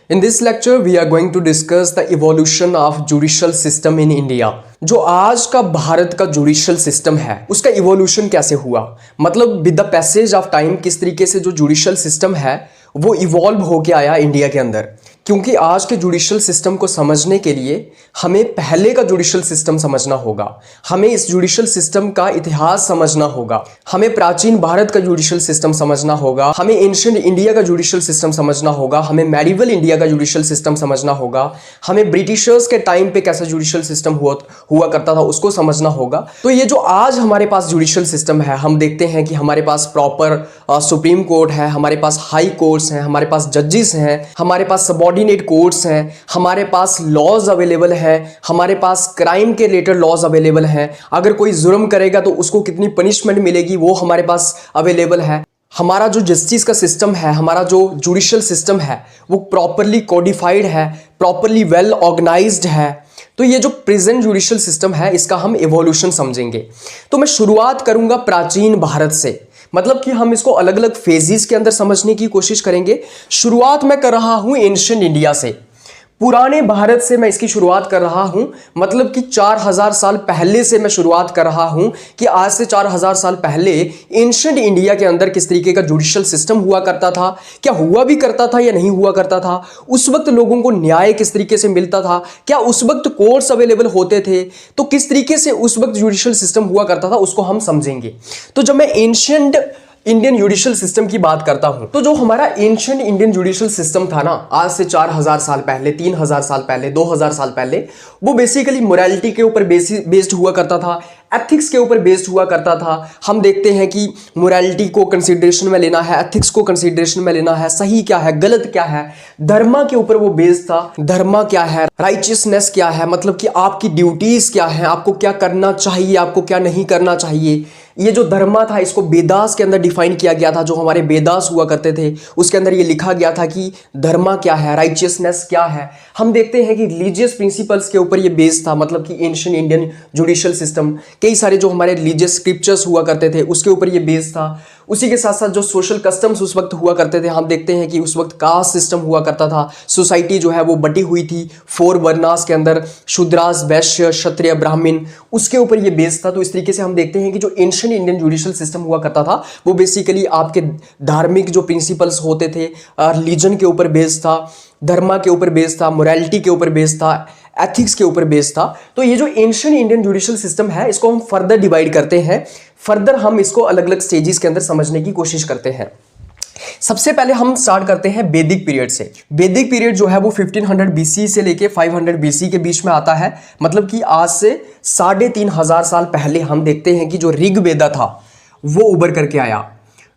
In this lecture, we are going to discuss the evolution of judicial system in India. जो आज का भारत का judicial system है उसका इवोल्यूशन कैसे हुआ, मतलब with the passage of time किस तरीके से जो जुडिशियल सिस्टम है वो इवॉल्व होके आया इंडिया के अंदर। क्योंकि आज के जुडिशियल सिस्टम को समझने के लिए हमें पहले का जुडिशियल सिस्टम समझना होगा, हमें इस जुडिशियल सिस्टम का इतिहास समझना होगा, हमें प्राचीन भारत का जुडिशियल सिस्टम समझना होगा, हमें एंशिएंट इंडिया का जुडिशियल सिस्टम समझना होगा, हमें मेडिवल इंडिया का जुडिशियल सिस्टम समझना होगा, हमें ब्रिटिशर्स के टाइम पे कैसा जुडिशियल सिस्टम हुआ करता था उसको समझना होगा। तो ये जो आज हमारे पास जुडिशियल सिस्टम है, हम देखते हैं कि हमारे पास प्रॉपर सुप्रीम कोर्ट है, हमारे पास हाई कोर्ट्स हैं, हमारे पास जजेस हैं, हमारे पास सबऑर्डिनेट कोर्ट्स हैं, हमारे पास लॉज अवेलेबल हैं, हमारे पास क्राइम के रिलेटेड लॉज अवेलेबल हैं। अगर कोई जुर्म करेगा तो उसको कितनी पनिशमेंट मिलेगी वो हमारे पास अवेलेबल है। हमारा जो जस्टिस का सिस्टम है, हमारा जो जुडिशियल सिस्टम है वो प्रॉपरली कोडिफाइड है, प्रॉपरली वेल ऑर्गेनाइज्ड है। तो ये जो प्रेजेंट जुडिशियल सिस्टम है इसका हम एवोल्यूशन समझेंगे। तो मैं शुरुआत करूंगा प्राचीन भारत से, मतलब कि हम इसको अलग अलग फेजेस के अंदर समझने की कोशिश करेंगे। शुरुआत मैं कर रहा हूं एंशिएंट इंडिया से, पुराने भारत से मैं इसकी शुरुआत कर रहा हूं, मतलब कि 4000 साल पहले से मैं शुरुआत कर रहा हूं कि आज से 4000 साल पहले एंशिएंट इंडिया के अंदर किस तरीके का जुडिशियल सिस्टम हुआ करता था, क्या हुआ भी करता था या नहीं हुआ करता था, उस वक्त लोगों को न्याय किस तरीके से मिलता था, क्या उस वक्त कोर्ट्स अवेलेबल होते थे, तो किस तरीके से उस वक्त जुडिशियल सिस्टम हुआ करता था उसको हम समझेंगे। तो जब मैं एंशिएंट इंडियन जुडिशियल सिस्टम की बात करता हूं तो जो हमारा एंशिएंट इंडियन जुडिशियल सिस्टम था ना, आज से 4000 साल पहले, 3000 साल पहले, 2000 साल पहले, वो बेसिकली मोरालिटी के ऊपर बेस्ड हुआ करता था, एथिक्स के ऊपर बेस्ड हुआ करता था। हम देखते हैं कि मोरालिटी को कंसीडरेशन में लेना है, एथिक्स को कंसीडरेशन में लेना है, सही क्या है, गलत क्या है, धर्मा के ऊपर वो बेस्ड था। धर्मा क्या है, राइचियसनेस क्या है, मतलब कि आपकी ड्यूटीज क्या है, आपको क्या करना चाहिए, आपको क्या नहीं करना चाहिए। ये जो धर्मा था इसको वेदास के अंदर डिफाइन किया गया था। जो हमारे वेदास हुआ करते थे उसके अंदर ये लिखा गया था कि धर्मा क्या है, राइचियसनेस क्या है। हम देखते हैं कि रिलीजियस प्रिंसिपल्स के ऊपर ये बेस्ड था, मतलब कि एंशिएंट इंडियन जुडिशियल सिस्टम कई सारे जो हमारे रिलीजियस स्क्रिप्चर्स हुआ करते थे उसके ऊपर ये बेस्ड था। उसी के साथ साथ जो सोशल कस्टम्स उस वक्त हुआ करते थे, हम देखते हैं कि उस वक्त कास्ट सिस्टम हुआ करता था। सोसाइटी जो है वो बटी हुई थी 4 वर्णास के अंदर, शूद्रास, वैश्य, क्षत्रिय, ब्राह्मण, उसके ऊपर ये बेस्ड था। तो इस तरीके से हम देखते हैं कि जो एंशिएंट इंडियन जुडिशियल सिस्टम हुआ करता था वो बेसिकली आपके धार्मिक जो प्रिंसिपल्स होते थे, रिलीजन के ऊपर बेस्ड था, धर्मा के ऊपर बेस्ड था, मोरालिटी के ऊपर बेस्ड था, एथिक्स के ऊपर बेस्ड था। तो ये जो एंशिएंट इंडियन जुडिशियल सिस्टम है इसको हम फर्दर डिवाइड करते हैं, फर्दर हम इसको अलग अलग स्टेजेस के अंदर समझने की कोशिश करते हैं। सबसे पहले हम स्टार्ट करते हैं वैदिक पीरियड से। वैदिक पीरियड जो है वो 1500 बीसी से लेके 500 बीसी के बीच में आता है, मतलब कि आज से 3500 साल पहले हम देखते हैं कि जो ऋग्वेदा था वो उभर करके आया।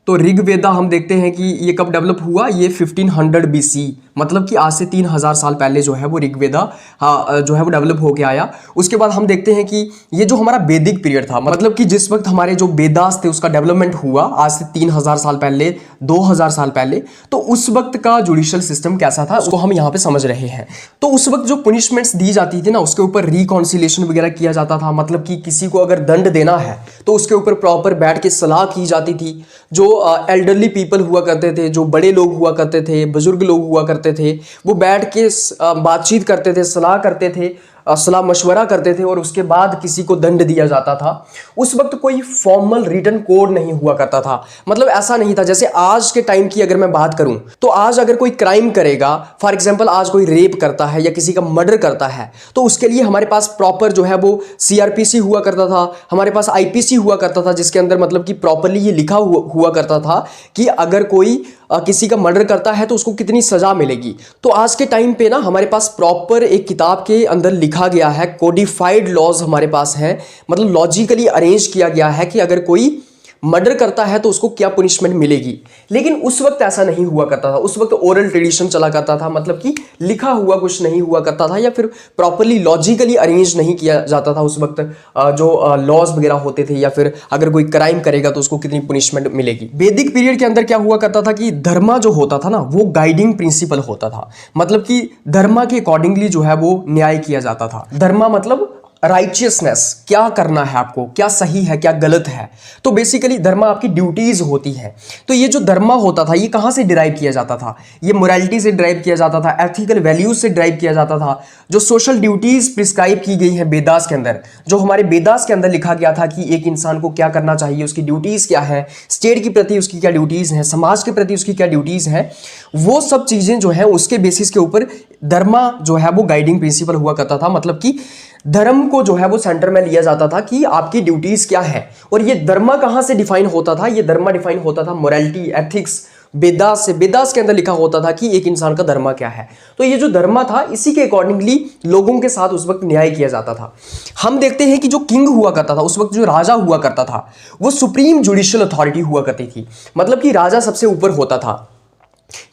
तो ऋग्वेदा हम देखते हैं कि ये कब डेवलप हुआ, ये 1500 बीसी, मतलब कि आज से 3000 साल पहले जो है वो ऋग्वेदा जो है वो डेवलप होके आया। उसके बाद हम देखते हैं कि ये जो हमारा वैदिक पीरियड था, मतलब कि जिस वक्त हमारे जो वेदास थे उसका डेवलपमेंट हुआ आज से 3000 साल पहले, 2000 साल पहले, तो उस वक्त का जुडिशियल सिस्टम कैसा था उसको हम यहाँ पे समझ रहे हैं। तो उस वक्त जो पनिशमेंट्स दी जाती थी ना उसके ऊपर रिकॉन्सिलेशन वगैरह किया जाता था, मतलब कि किसी को अगर दंड देना है तो उसके ऊपर प्रॉपर बैठ के सलाह की जाती थी। जो एल्डरली पीपल हुआ करते थे, जो बड़े लोग हुआ करते थे, बुजुर्ग लोग हुआ करते थे, वो बैठ के बातचीत करते थे, सलाह करते थे, सलाह मशवरा करते थे और उसके बाद किसी को दंड दिया जाता था। उस वक्त कोई फॉर्मल रिटन कोड नहीं हुआ करता था, मतलब ऐसा नहीं था जैसे आज के टाइम की अगर मैं बात करूं तो आज अगर कोई क्राइम करेगा, फॉर एग्जांपल आज कोई रेप करता है या किसी का मर्डर करता है तो उसके लिए हमारे पास प्रॉपर जो है वो सीआरपीसी हुआ करता था, हमारे पास आईपीसी हुआ करता था, जिसके अंदर मतलब कि प्रॉपरली ये लिखा हुआ करता था कि अगर कोई किसी का मर्डर करता है तो उसको कितनी सजा मिलेगी। तो आज के टाइम पे ना हमारे पास प्रॉपर एक किताब के अंदर लिखा गया है, कोडिफाइड लॉज हमारे पास है, मतलब लॉजिकली अरेंज किया गया है कि अगर कोई मर्डर करता है तो उसको क्या पनिशमेंट मिलेगी। लेकिन उस वक्त ऐसा नहीं हुआ करता था, उस वक्त ओरल ट्रेडिशन चला करता था, मतलब कि लिखा हुआ कुछ नहीं हुआ करता था या फिर प्रॉपरली लॉजिकली अरेंज नहीं किया जाता था उस वक्त जो लॉज वगैरह होते थे, या फिर अगर कोई क्राइम करेगा तो उसको कितनी पनिशमेंट मिलेगी। वैदिक पीरियड के अंदर क्या हुआ करता था कि धर्मा जो होता था ना वो गाइडिंग प्रिंसिपल होता था, मतलब कि धर्मा के अकॉर्डिंगली जो है वो न्याय किया जाता था। धर्मा मतलब राइचियसनेस, क्या करना है आपको, क्या सही है क्या गलत है। तो बेसिकली धर्मा आपकी ड्यूटीज होती है। तो ये जो धर्मा होता था ये कहाँ से डिराइव किया जाता था, ये मोरालिटी से डिराइव किया जाता था, एथिकल वैल्यूज से डिराइव किया जाता था। जो सोशल ड्यूटीज प्रिस्क्राइब की गई हैं वेदास के अंदर, जो हमारे वेदास के अंदर लिखा गया था कि एक इंसान को क्या करना चाहिए, उसकी ड्यूटीज क्या है, स्टेट के प्रति उसकी क्या ड्यूटीज हैं, समाज के प्रति उसकी क्या ड्यूटीज हैं, वो सब चीजें जो है उसके बेसिस के ऊपर धर्मा जो है वो गाइडिंग प्रिंसिपल हुआ करता था। मतलब कि धर्म को जो है वो सेंटर में लिया जाता था कि आपकी ड्यूटीज क्या है। और ये धर्मा कहां से डिफाइन होता था, ये धर्मा डिफाइन होता था मोरालिटी, एथिक्स, वेदास से। वेदास के अंदर लिखा होता था कि एक इंसान का धर्मा क्या है। तो ये जो धर्मा था इसी के अकॉर्डिंगली लोगों के साथ उस वक्त न्याय किया जाता था। हम देखते हैं कि जो किंग हुआ करता था उस वक्त, जो राजा हुआ करता था, वो सुप्रीम जुडिशियल अथॉरिटी हुआ करती थी। मतलब कि राजा सबसे ऊपर होता था।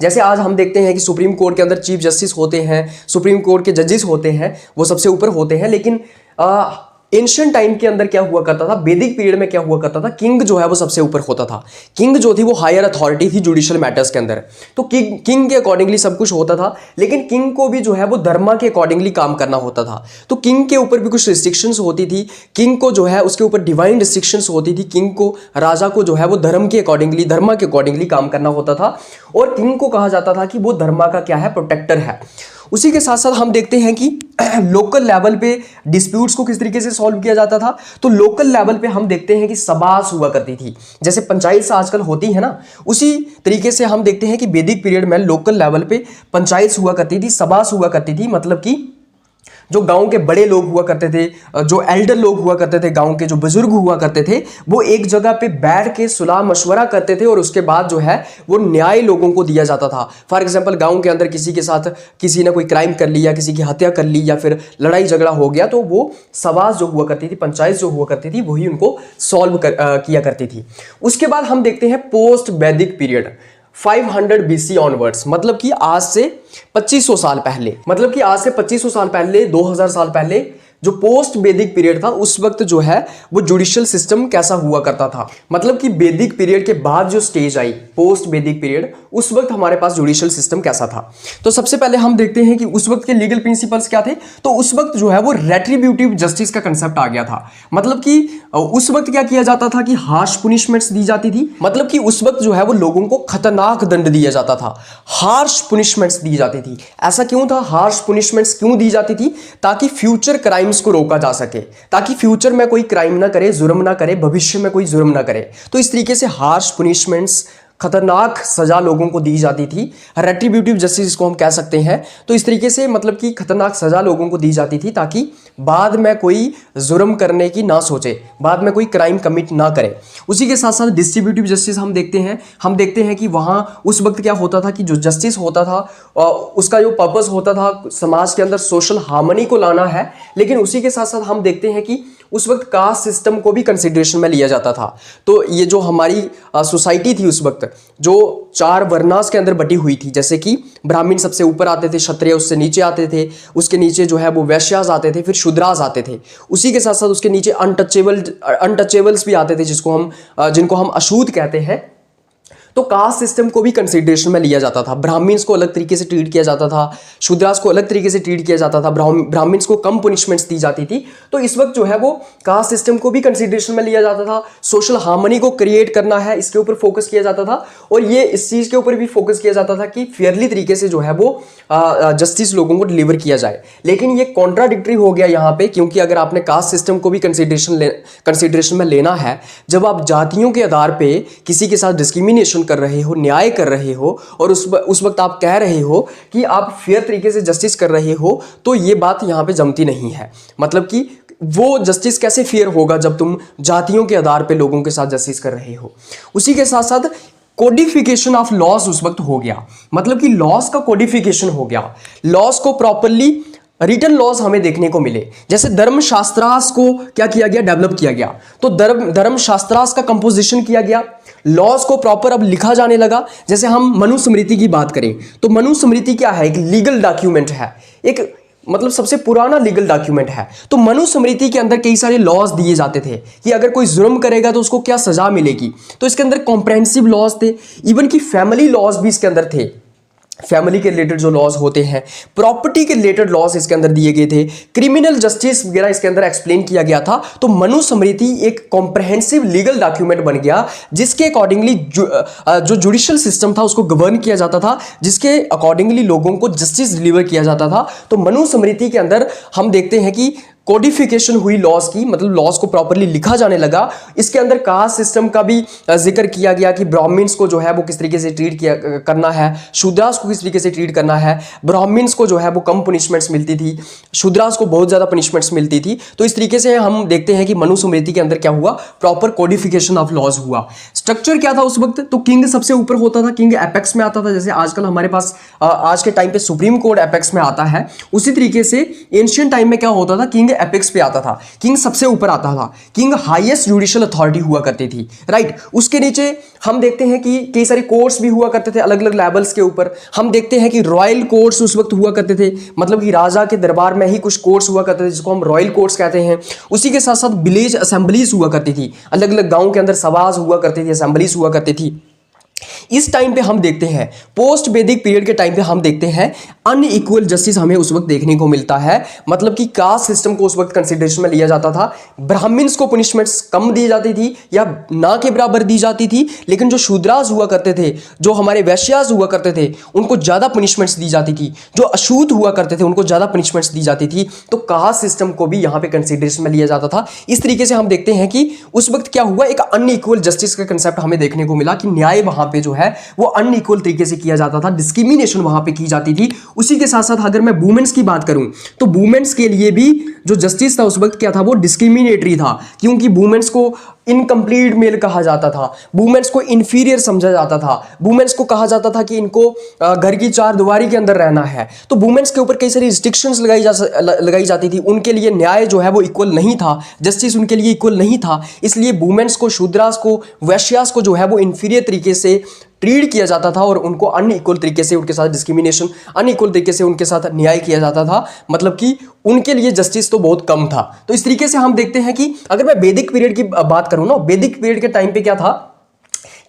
जैसे आज हम देखते हैं कि सुप्रीम कोर्ट के अंदर चीफ जस्टिस होते हैं, सुप्रीम कोर्ट के जजेस होते हैं, वो सबसे ऊपर होते हैं। लेकिन एंशिएंट टाइम के अंदर क्या हुआ करता था, वैदिक पीरियड में क्या हुआ करता था, किंग जो है वो सबसे ऊपर होता था। किंग जो थी वो हायर अथॉरिटी थी जुडिशियल मैटर्स के अंदर। तो किंग के अकॉर्डिंगली सब कुछ होता था। लेकिन किंग को भी जो है वो धर्मा के अकॉर्डिंगली काम करना होता था। तो किंग के ऊपर भी कुछ रिस्ट्रिक्शंस होती थी। किंग को जो है उसके ऊपर डिवाइन रिस्ट्रिक्शंस होती थी। किंग को, राजा को जो है वो धर्म के अकॉर्डिंगली, धर्मा के अकॉर्डिंगली काम करना होता था। और किंग को कहा जाता था कि वो धर्मा का क्या है, प्रोटेक्टर है। उसी के साथ साथ हम देखते हैं कि लोकल लेवल पे डिस्प्यूट्स को किस तरीके से सॉल्व किया जाता था। तो लोकल लेवल पे हम देखते हैं कि सभास हुआ करती थी, जैसे पंचायत आजकल होती है ना, उसी तरीके से हम देखते हैं कि वैदिक पीरियड में लोकल लेवल पे पंचायत हुआ करती थी, सभास हुआ करती थी। मतलब कि जो गांव के बड़े लोग हुआ करते थे, जो एल्डर लोग हुआ करते थे, गांव के जो बुजुर्ग हुआ करते थे, वो एक जगह पे बैठ के सुलह मशवरा करते थे और उसके बाद जो है वो न्याय लोगों को दिया जाता था। फॉर एग्जांपल गांव के अंदर किसी के साथ किसी ने कोई क्राइम कर लिया, किसी की हत्या कर ली या फिर लड़ाई झगड़ा हो गया, तो वो सभा जो हुआ करती थी, पंचायत जो हुआ करती थी, वही उनको सॉल्व किया करती थी। उसके बाद हम देखते हैं पोस्ट वैदिक पीरियड 500 BC ऑनवर्ड्स। मतलब कि आज से 2500 साल पहले, मतलब कि आज से 2500 साल पहले, 2000 साल पहले जो पोस्ट वैदिक पीरियड था, उस वक्त जो है वो जुडिशियल सिस्टम कैसा हुआ करता था। मतलब कि वैदिक पीरियड के बाद जो स्टेज आई पोस्ट वैदिक पीरियड, उस वक्त हमारे पास जुडिशियल सिस्टम कैसा था। तो सबसे पहले हम देखते हैं कि उस वक्त के लीगल प्रिंसिपल्स क्या थे। तो उस वक्त जो है वो रेट्रीब्यूटिव जस्टिस का कंसेप्ट आ गया था। मतलब कि उस वक्त क्या किया जाता था कि हार्श पुनिशमेंट्स दी जाती थी। मतलब कि उस वक्त जो है वो लोगों को खतरनाक दंड दिया जाता था, हार्श पुनिशमेंट्स दी जाती थी। ऐसा क्यों था, हार्श पुनिशमेंट्स क्यों दी जाती थी? ताकि फ्यूचर क्राइम्स को रोका जा सके, ताकि फ्यूचर में कोई क्राइम ना करे, जुर्म ना करे, भविष्य में कोई जुर्म ना करे। तो इस तरीके से हार्श पुनिशमेंट्स, खतरनाक सजा लोगों को दी जाती थी। रेट्रीब्यूटिव जस्टिस इसको हम कह सकते हैं। तो इस तरीके से मतलब कि खतरनाक सजा लोगों को दी जाती थी ताकि बाद में कोई जुर्म करने की ना सोचे, बाद में कोई क्राइम कमिट ना करे। उसी के साथ साथ डिस्ट्रीब्यूटिव जस्टिस हम देखते हैं कि वहाँ उस वक्त क्या होता था कि जो जस्टिस होता था उसका जो पर्पस होता था समाज के अंदर सोशल हार्मनी को लाना है। लेकिन उसी के साथ साथ हम देखते हैं कि उस वक्त कास्ट सिस्टम को भी कंसिडरेशन में लिया जाता था। तो ये जो हमारी सोसाइटी थी उस वक्त, जो 4 वर्णास के अंदर बटी हुई थी, जैसे कि ब्राह्मण सबसे ऊपर आते थे, क्षत्रिय उससे नीचे आते थे, उसके नीचे जो है वो वैश्यास आते थे, फिर शूद्रास आते थे। उसी के साथ साथ उसके नीचे अनटचेबल्स भी आते थे, जिनको हम अछूत कहते हैं। तो कास्ट सिस्टम को भी कंसिडरेशन में लिया जाता था। ब्राह्मण्स को अलग तरीके से ट्रीट किया जाता था, शूद्रास को अलग तरीके से ट्रीट किया जाता था, ब्राह्मण्स को कम पनिशमेंट्स दी जाती थी। तो इस वक्त जो है वो कास्ट सिस्टम को भी कंसिडरेशन में लिया जाता था। सोशल हार्मनी को क्रिएट करना है, इसके ऊपर फोकस किया जाता था। और ये इस चीज़ के ऊपर भी फोकस किया जाता था कि फेयरली तरीके से जो है वो जस्टिस लोगों को डिलीवर किया जाए। लेकिन ये कॉन्ट्राडिक्टरी हो गया यहाँ पे, क्योंकि अगर आपने कास्ट सिस्टम को भी कंसिडरेशन में लेना है, जब आप जातियों के आधार पे किसी के साथ डिस्क्रिमिनेशन कर रहे हो, न्याय कर रहे हो, और उस वक्त आप कह रहे हो कि आप फेयर तरीके से जस्टिस कर रहे हो, तो ये बात यहाँ पे जमती नहीं है। मतलब कि वो जस्टिस कैसे फेयर होगा जब तुम जातियों के आधार पे लोगों के साथ जस्टिस कर रहे हो। उसी के साथ साथ कोडिफिकेशन ऑफ लॉस उस वक्त हो गया। मतलब कि लॉस का कोडिफिकेशन हो गया, लॉस को प्रॉपरली रिटन लॉज हमें देखने को मिले। जैसे धर्मशास्त्रास को क्या किया गया, डेवलप किया गया। तो धर्मशास्त्रास का कंपोजिशन किया गया, लॉज को प्रॉपर अब लिखा जाने लगा। जैसे हम मनुस्मृति की बात करें तो मनुस्मृति क्या है, एक लीगल डॉक्यूमेंट है, एक मतलब सबसे पुराना लीगल डॉक्यूमेंट है। तो मनुस्मृति के अंदर कई सारे लॉज दिए जाते थे कि अगर कोई जुर्म करेगा तो उसको क्या सजा मिलेगी। तो इसके अंदर कॉम्प्रहेंसिव लॉज थे, इवन की फैमिली लॉज भी इसके अंदर थे। फैमिली के रिलेटेड जो लॉज होते हैं, प्रॉपर्टी के रिलेटेड लॉज इसके अंदर दिए गए थे, क्रिमिनल जस्टिस वगैरह इसके अंदर एक्सप्लेन किया गया था। तो मनुस्मृति एक कॉम्प्रहेंसिव लीगल डॉक्यूमेंट बन गया जिसके अकॉर्डिंगली जो जुडिशियल सिस्टम था उसको गवर्न किया जाता था, जिसके अकॉर्डिंगली लोगों को जस्टिस डिलीवर किया जाता था। तो मनुस्मृति के अंदर हम देखते हैं कि कोडिफिकेशन हुई लॉज की, मतलब लॉज को प्रॉपर्ली लिखा जाने लगा। इसके अंदर कास्ट सिस्टम का भी जिक्र किया गया कि ब्राह्मण्स को जो है वो किस तरीके से ट्रीट किया करना है, शूद्रास को किस तरीके से ट्रीट करना है। ब्राह्मण्स को जो है वो कम पनिशमेंट्स मिलती थी, शूद्रास को बहुत ज़्यादा पनिशमेंट्स मिलती थी। तो इस तरीके से हम देखते हैं कि मनुस्मृति के अंदर क्या हुआ, प्रॉपर कोडिफिकेशन ऑफ लॉज हुआ। स्ट्रक्चर क्या था उस वक्त, तो किंग सबसे ऊपर होता था, किंग एपेक्स में आता था। जैसे आजकल हमारे पास आज के टाइम पे सुप्रीम कोर्ट एपेक्स में आता है, उसी तरीके से एंशियंट टाइम में क्या होता था, किंग एपेक्स पे आता था, किंग सबसे ऊपर आता था, किंग हाईएस्ट जुडिशियल अथॉरिटी हुआ करती थी, राइट। उसके नीचे हम देखते हैं कि कई सारे कोर्ट्स भी हुआ करते थे अलग अलग लेवल्स के ऊपर। हम देखते हैं कि रॉयल कोर्ट्स उस वक्त हुआ करते थे, मतलब कि राजा के दरबार में ही कुछ कोर्ट्स हुआ करते थे जिसको हम रॉयल कोर्ट्स कहते हैं। उसी के साथ साथ विलेज असेंबलीज हुआ करती थी, अलग अलग गांव के अंदर सभाज हुआ करती थी, असेंबलीज हुआ करती थी। इस टाइम पे हम देखते हैं, पोस्ट वैदिक पीरियड के टाइम पे हम देखते हैं अनइक्वल जस्टिस हमें उस वक्त देखने को मिलता है। मतलब कि कास्ट सिस्टम को उस वक्त कंसिडरेशन में लिया जाता था। ब्राह्मण्स को पनिशमेंट्स कम दी जाती थी या ना के बराबर दी जाती थी, लेकिन जो शूद्रास हुआ करते थे, जो हमारे वैश्यास हुआ करते थे, उनको ज़्यादा पनिशमेंट्स दी जाती थी। जो अशूद्ध हुआ करते थे उनको ज़्यादा पनिशमेंट्स दी जाती थी। तो कास्ट सिस्टम को भी यहाँ पे कंसिडरेशन में लिया जाता था। इस तरीके से हम देखते हैं कि उस वक्त क्या हुआ, एक अनइक्वल जस्टिस का कंसेप्ट हमें देखने को मिला कि न्याय वहाँ पे जो है वो अनइक्वल तरीके से किया जाता था, डिस्क्रिमिनेशन वहां पे की जाती थी। उसी के साथ साथ अगर मैं वुमेन्स की बात करूं तो वुमेन्स के लिए भी जो जस्टिस था उस वक्त क्या था, वो डिस्क्रिमिनेटरी था, क्योंकि वुमेन्स को इनकम्प्लीट मेल कहा जाता था, वुमेन्स को इंफीरियर समझा जाता था, वुमेन्स को कहा जाता था कि इनको घर की चार दीवारी के अंदर रहना है। तो वुमेन्स के ऊपर कई सारी रिस्ट्रिक्शंस लगाई जाती थी। उनके लिए न्याय जो है वो इक्वल नहीं था, जस्टिस उनके लिए इक्वल नहीं था। इसलिए वुमेन्स को, शूद्रास को, वैश्यास को जो है वो इंफीरियर तरीके से ट्रीट किया जाता था और उनको अनइक्वल तरीके से उनके साथ डिस्क्रिमिनेशन, अनइक्वल तरीके से उनके साथ न्याय किया जाता था। मतलब कि उनके लिए जस्टिस तो बहुत कम था। तो इस तरीके से हम देखते हैं कि अगर मैं वैदिक पीरियड की बात करूं ना, वैदिक पीरियड के टाइम पे क्या था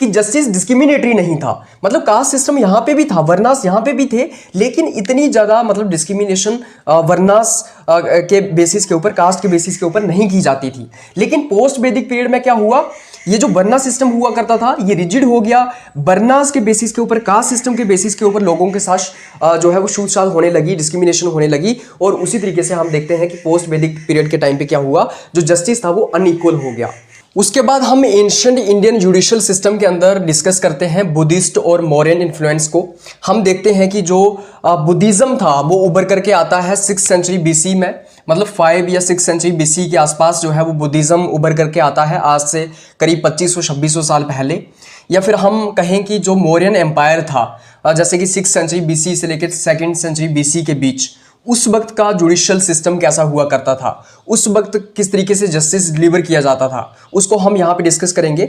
कि जस्टिस डिस्क्रिमिनेटरी नहीं था। मतलब कास्ट सिस्टम यहाँ पे भी था, वर्नास यहाँ पे भी थे, लेकिन इतनी ज़्यादा मतलब डिस्क्रिमिनेशन वर्नास के बेसिस के ऊपर, कास्ट के बेसिस के ऊपर नहीं की जाती थी। लेकिन पोस्ट वैदिक पीरियड में क्या हुआ, ये जो वर्ना सिस्टम हुआ करता था ये रिजिड हो गया। वर्नास के बेसिस के ऊपर, कास्ट सिस्टम के बेसिस के ऊपर लोगों के साथ जो है वो छूतछात होने लगी, डिस्क्रिमिनेशन होने लगी। और उसी तरीके से हम देखते हैं कि पोस्ट वैदिक पीरियड के टाइम पे क्या हुआ, जो जस्टिस था वो अनइक्वल हो गया। उसके बाद हम एंशिएंट इंडियन जुडिशियल सिस्टम के अंदर डिस्कस करते हैं बुद्धिस्ट और मौर्यन इन्फ्लुएंस को। हम देखते हैं कि जो बुद्धिज्म था वो उभर करके आता है 6th सेंचुरी बीसी में, मतलब 5 या 6 सेंचुरी बीसी के आसपास जो है वो बुद्धिज्म उभर करके आता है, आज से करीब 2500-2600 साल पहले। या फिर हम कहें कि जो मौर्यन एम्पायर था, जैसे कि 6th सेंचुरी बीसी से लेकर 2nd सेंचुरी बीसी के बीच, उस वक्त का जुडिशियल सिस्टम कैसा हुआ करता था, उस वक्त किस तरीके से जस्टिस डिलीवर किया जाता था, उसको हम यहाँ पे डिस्कस करेंगे।